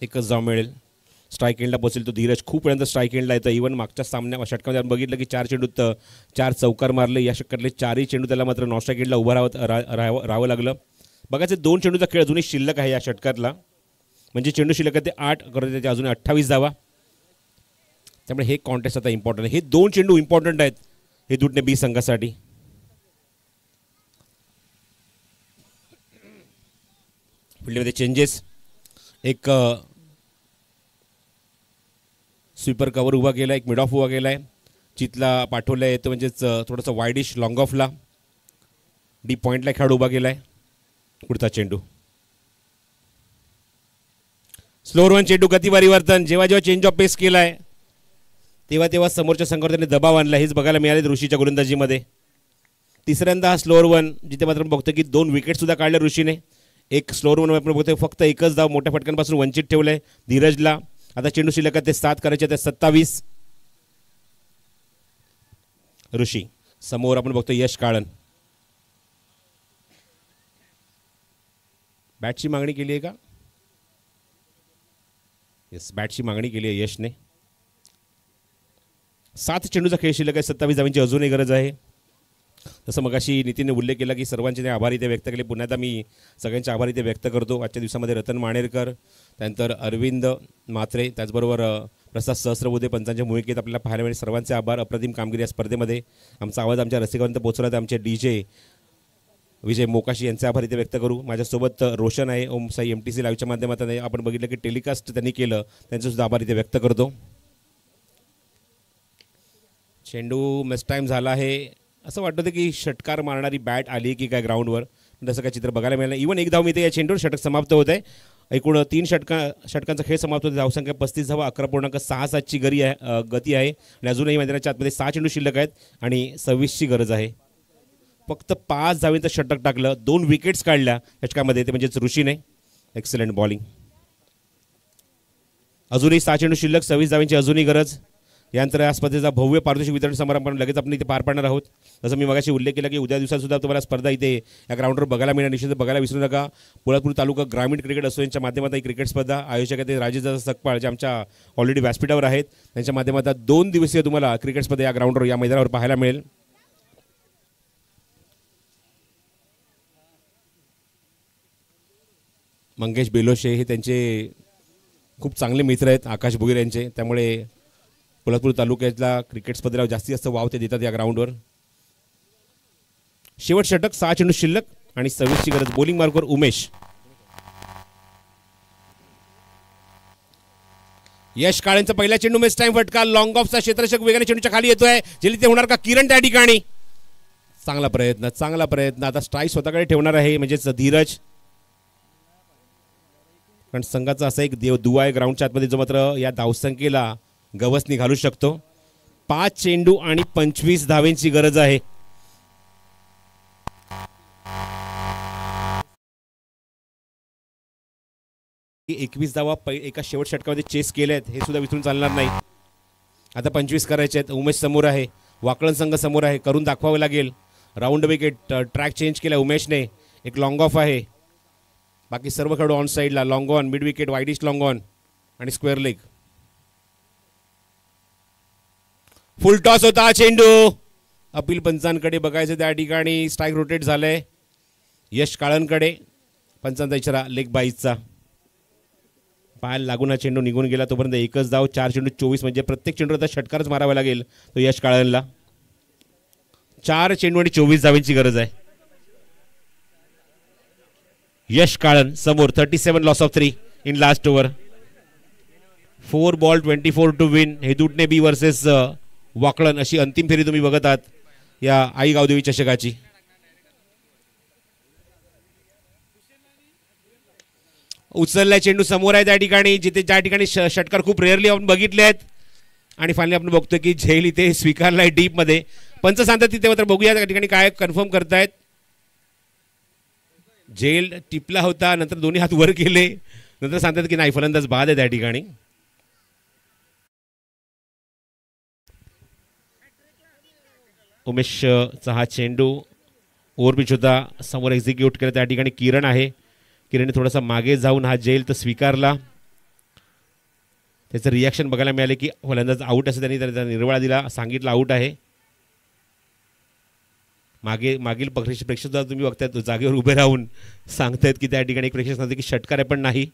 एकच धाव मिळेल. स्ट्राईक एंडला पोहोचेल तो धीरज. खूप वेळानंतर स्ट्राईक एंडला येतो. इव्हन मागच्या षटकामध्ये आपण बघितलं की 4 चेंडूत 4 चौकार मारले. या षटकातले 4ही चेंडू त्याला मात्र नॉन स्ट्राईक एंडला उभं राहावं लागलं. बघायचं 2 चेंडूचा खेळ अजूनही शिल्लक आहे या षटकातला, म्हणजे चेंडू शिल्लक आहे ते 8 करत त्याच्या अजून 28 धावा. त्यामुळे हे कॉन्टेस्ट आता इम्पॉर्टंट आहे. हे 2 चेंडू इम्पॉर्टंट आहेत हे दुटणे बी संघासाठी. फील्डमध्ये चेंजेस. एक स्वीपर कव्हर उभा केला, एक मिड ऑफ उभा केला आहे. चितला पाठवलं आहे, तो म्हणजेच थोडंसं वाईडिश लॉंग ऑफला. डीप पॉईंटला खेळाडू उभा केला आहे. पुढचा चेंडू स्लोअर वन चेंडू. गती परिवर्तन. जेव्हा जेव्हा चेंज ऑफ पेस केला आहे तेव्हा तेव्हा समोरच्या संघावर त्याने दबाव आणला. हेच बघायला मिळाले ऋषीच्या गोलंदाजीमध्ये. तिसऱ्यांदा हा स्लोअर वन, जिथे मात्र बघतो की 2 विकेटसुद्धा काढले ऋषीने. एक स्लोअर वन आपण बघतोय, फक्त एकच धाव मोठ्या फटक्यांपासून वंचित ठेवलं आहे धीरजला. आता चेंडू शिल्लक ते 7 करायचे, ते 27. ऋषी समोर आपण बघतो यश काळन. बॅटची मागणी केली आहे का? येस, बॅटची मागणी केली आहे यशने. 7 चेंडूचा खेळ शिल्लक आहे, 27 धावांची अजूनही गरज आहे. जसं मगाशी नितीनने उल्लेख केला की सर्वांचे ते आभारी ते व्यक्त केले. पुन्हा एकदा मी सगळ्यांचे आभारी ते व्यक्त करतो. आजच्या दिवसामध्ये रतन माणेरकर, त्यानंतर अरविंद म्हात्रे, त्याचबरोबर प्रसाद सहस्रबुद्धे पंचांच्या भूमिकेत आपल्याला पाहायला मिळेल. सर्वांचे आभार. अप्रतिम कामगिरी या स्पर्धेमध्ये. आमचा आवाज आमच्या रसिकांपर्यंत पोहोचला तर आमचे DJ विजय मोकाशी यांचे आभार इथे व्यक्त करू. माझ्यासोबत रोशन आहे, ओम साई MTC लाईव्हच्या माध्यमातून आपण बघितलं की टेलिकास्ट त्यांनी केलं, त्यांचंसुद्धा आभार इथे व्यक्त करतो. चेंडू मिस टाईम झाला आहे. असं वाटतं की षटकार मारणारी बॅट आली की काय ग्राउंडवर, तसं काय चित्र बघायला मिळालं. इव्हन 1 धाव मिळते या चेंडूवर. षटक समाप्त होत आहे. एकूण 3 षटकांचा खेळ समाप्त होतो. धावसंख्या 35 धावा, 11.67ची गती आहे. आणि अजूनही मैदानाच्या आतमध्ये 6 चेंडू शिल्लक आहेत आणि 26ची गरज आहे. फक्त 5 धावेंचं षटक टाकलं, 2 विकेट्स काढल्या षटकामध्ये, ते म्हणजेच ऋषीने. Excellent bowling. अजूनही 6 चेंडू शिल्लक, 26 धावेंची अजूनही गरज. यानंतर या स्पर्धेचा भव्य पारितोषिक वितरण समारंभ लगेच आपण इथे पार पाडणार आहोत. जसं मी मगाशी उल्लेख केला की उद्या दिवसातसुद्धा तुम्हाला स्पर्धा इथे या ग्राउंडवर बघायला मिळणार. निश्चित बघायला विसरू नका. पोलादपूर तालुका ग्रामीण क्रिकेट असोसिएशनच्या माध्यमातून ही क्रिकेट स्पर्धा आयोजक आहेत राजेश सकपाळ, जे आमच्या ऑलरेडी व्यासपीठावर आहेत. त्यांच्या माध्यमातून 2 दिवसीय तुम्हाला क्रिकेट स्पर्धा या ग्राउंडवर, या मैदानावर पाहायला मिळेल. मंगेश बेलोशे हे त्यांचे खूप चांगले मित्र आहेत आकाश भुगीर यांचे. त्यामुळे पोलादपूर तालुक्यातल्या क्रिकेट स्पर्धेला जास्तीत जास्त वाव ते देतात या ग्राउंडवर. शेवट षटक, 6 चेंडू शिल्लक आणि 26ची गरज. बॉलिंग मार्कवर उमेश. यश काळेंचा पहिला चेंडू मिस टाइम फटका. लॉंग ऑफचा क्षेत्ररक्षक वेगाने चेंडूच्या खाली येतोय. जेली ते होणार का? किरण त्या ठिकाणी. चांगला प्रयत्न. आता स्ट्राईक स्वतःकडे ठेवणार आहे, म्हणजेच धीरज. कारण संघाचा असा एक दुवा आहे ग्राउंडच्या आतमध्ये, जो मात्र या धावसंख्येला गवसणी घालू शकतो. 5 चेंडू आणि 25 धावेंची गरज आहे. की 21 धावा एका शेवट षटकामध्ये चेस केल्या आहेत, हे सुद्धा विसरून चालणार नाही. आता 25 करायचे आहेत. उमेश समोर आहे, वाकळण संघ समोर आहे, करून दाखवावं लागेल. राऊंड विकेट, ट्रॅक चेंज केला उमेशने. एक लॉंग ऑफ आहे. बाकी सर्व खेळाडू ऑन साईडला. Long on, mid wicket, widish long on आणि स्क्वेअर लेग. फुल टॉस होता चेंडू. अपील पंचांकडे बघायचं, त्या ठिकाणी स्ट्राईक रोटेट झालंय यश काळनकडे. पंचांचा इशारा लेग बाईजचा. पायाला लागून हा चेंडू निघून गेला. तोपर्यंत एकच धाव. 4 चेंडू 24, म्हणजे प्रत्येक चेंडू आता षटकारच मारावा लागेल तो यश काळनला. 4 चेंडू आणि 24 धावांची गरज आहे. यश काळन समोर 37 loss of 3. In last over. 4 ball 24 to win. Hedut नेबी वर्सेस वाकळण अशी अंतिम फेरी तुम्ही बघत आहात या आई गावदेवी चषकाची. उचललाय चेंडू समोर आहे त्या ठिकाणी, जिथे ज्या ठिकाणी षटकार खूप रेअरली आपण बघितले आहेत. आणि फायनली आपण बघतोय की झेल इथे स्वीकारलाय डीप मध्ये. पंच सांगतात तिथे मात्र बघूया त्या ठिकाणी काय कन्फर्म करतायत. झेल टिपला होता, नंतर दोन्ही हात वर केले, नंतर सांगतात की नाही फलंदाज बाद आहे त्या ठिकाणी. उमेशचा हा चेंडू ओव्हरपिच होता, समोर एक्झिक्यूट केला त्या ठिकाणी किरण आहे. किरणने थोडासा मागे जाऊन हा झेल तर स्वीकारला. त्याचं रिॲक्शन बघायला मिळाले की फलंदाज आऊट असं त्यांनी त्याचा निर्वाळा दिला, सांगितलं आऊट आहे. मागील प्रेक्षक सुद्धा तुम्ही बघताय जागेवर उभे राहून सांगतायत की त्या ठिकाणी एक प्रेक्षक सांगते की षटकार आहे, पण नाही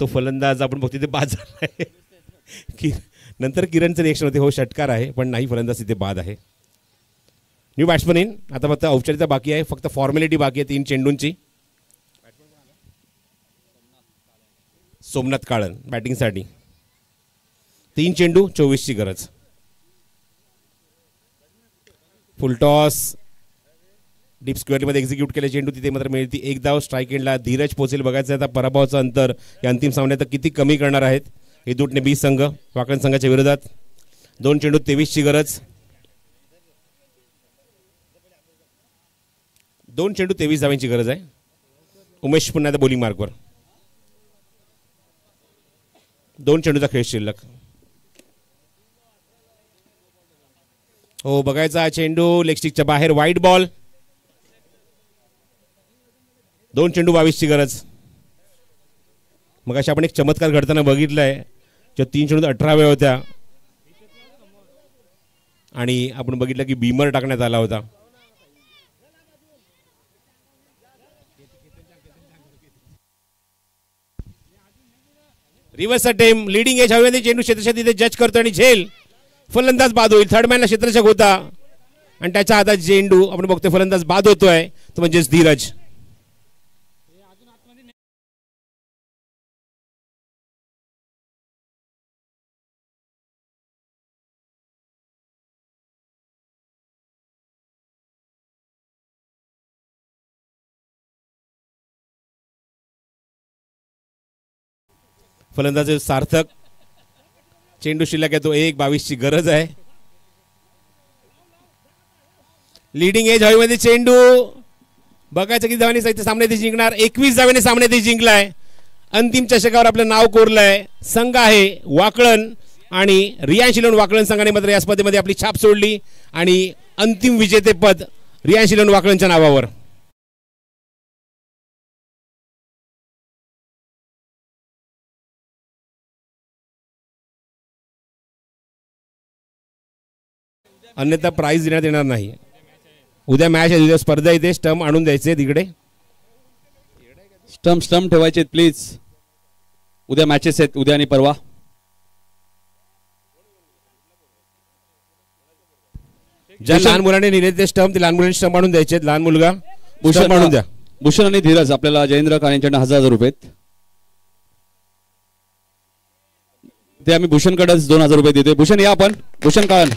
तो फलंदाज आपण बघतो तिथे बाद झाला आहे. की नंतर किरणचं रिॲक्शन होते हो षटकार आहे, पण नाही फलंदाज तिथे बाद आहे. न्यू बॅट्समन इन. आता फक्त औपचारिकता बाकी आहे, फक्त फॉर्मॅलिटी बाकी आहे 3 चेंडूंची. सोमनाथ काळन बॅटिंगसाठी. 3 चेंडू 24ची गरज. फुलटॉस डीप स्क्वेअरमध्ये एक्झिक्यूट केले चेंडू, तिथे मात्र मिळते 1 धाव. स्ट्राईक एंडला धीरज पोचेल बघायचं आता पराभवाचं अंतर या अंतिम सामन्यात किती कमी करणार आहेत हेदूटने बी संघ वाकण संघाच्या विरोधात. 2 चेंडू 23ची गरज. 2 चेंडू 23 धावांची गरज आहे. उमेश पुन्हा आता बॉलिंग मार्कवर. 2 चेंडूचा खेळ शिल्लक. हो बघायचा चेंडू लेगस्टिकच्या बाहेर, वाईड बॉल. 2 चेंडू 22ची गरज. मग अशा आपण एक चमत्कार घडताना बघितलाय, ज्या 3 चेंडू 18 होत्या आणि आपण बघितलं की बीमर टाकण्यात आला होता. रिव्हर्स अटेम्प्ट, लिडिंग एज हवेमध्ये चेंडू क्षेत्ररक्षक तिथे जज करतो आणि झेल फलंदाज बाद होईल. थर्ड मॅनला क्षेत्ररक्षक होता आणि त्याच्या हातात चेंडू आपण बघतोय फलंदाज बाद होतोय, तो म्हणजेच धीरज. फलंदाज सार्थक. चेंडू शिल्लक आहे तो 1. 22ची गरज आहे. लीडिंग एज हवेमध्ये चेंडू बघायचं किती धावांनी सामने ते जिंकणार. 21 धावांनी सामने ते जिंकलाय. अंतिम चषकावर आपलं नाव कोरलंय. संघ आहे वाकळण आणि रियांश इलेव्हन वाकळण संघाने मात्र या स्पर्धेमध्ये आपली छाप सोडली आणि अंतिम विजेतेपद रियांश इलेव्हन वाकळणच्या नावावर. अन्यथा प्राइज देण्यात येणार नाही. उद्या मॅच आहे, उद्या स्पर्धा इथे. स्टंप आणून द्यायचे तिकडे. स्टंप ठेवायचे प्लीज. उद्या मॅचेस आहेत, उद्या आणि परवा. ज्या लहान मुलांनी लिहिले ते स्टंप, ते लहान मुलांनी स्टंप आणून द्यायचे. लहान मुलगा भूषण आणून द्या. भूषण आणि धीरज आपल्याला जयेंद्र काळेंकडून 1000 रुपये. ते आम्ही भूषणकडेच 2000 रुपये देतोय. भूषण या आपण. भूषण काळन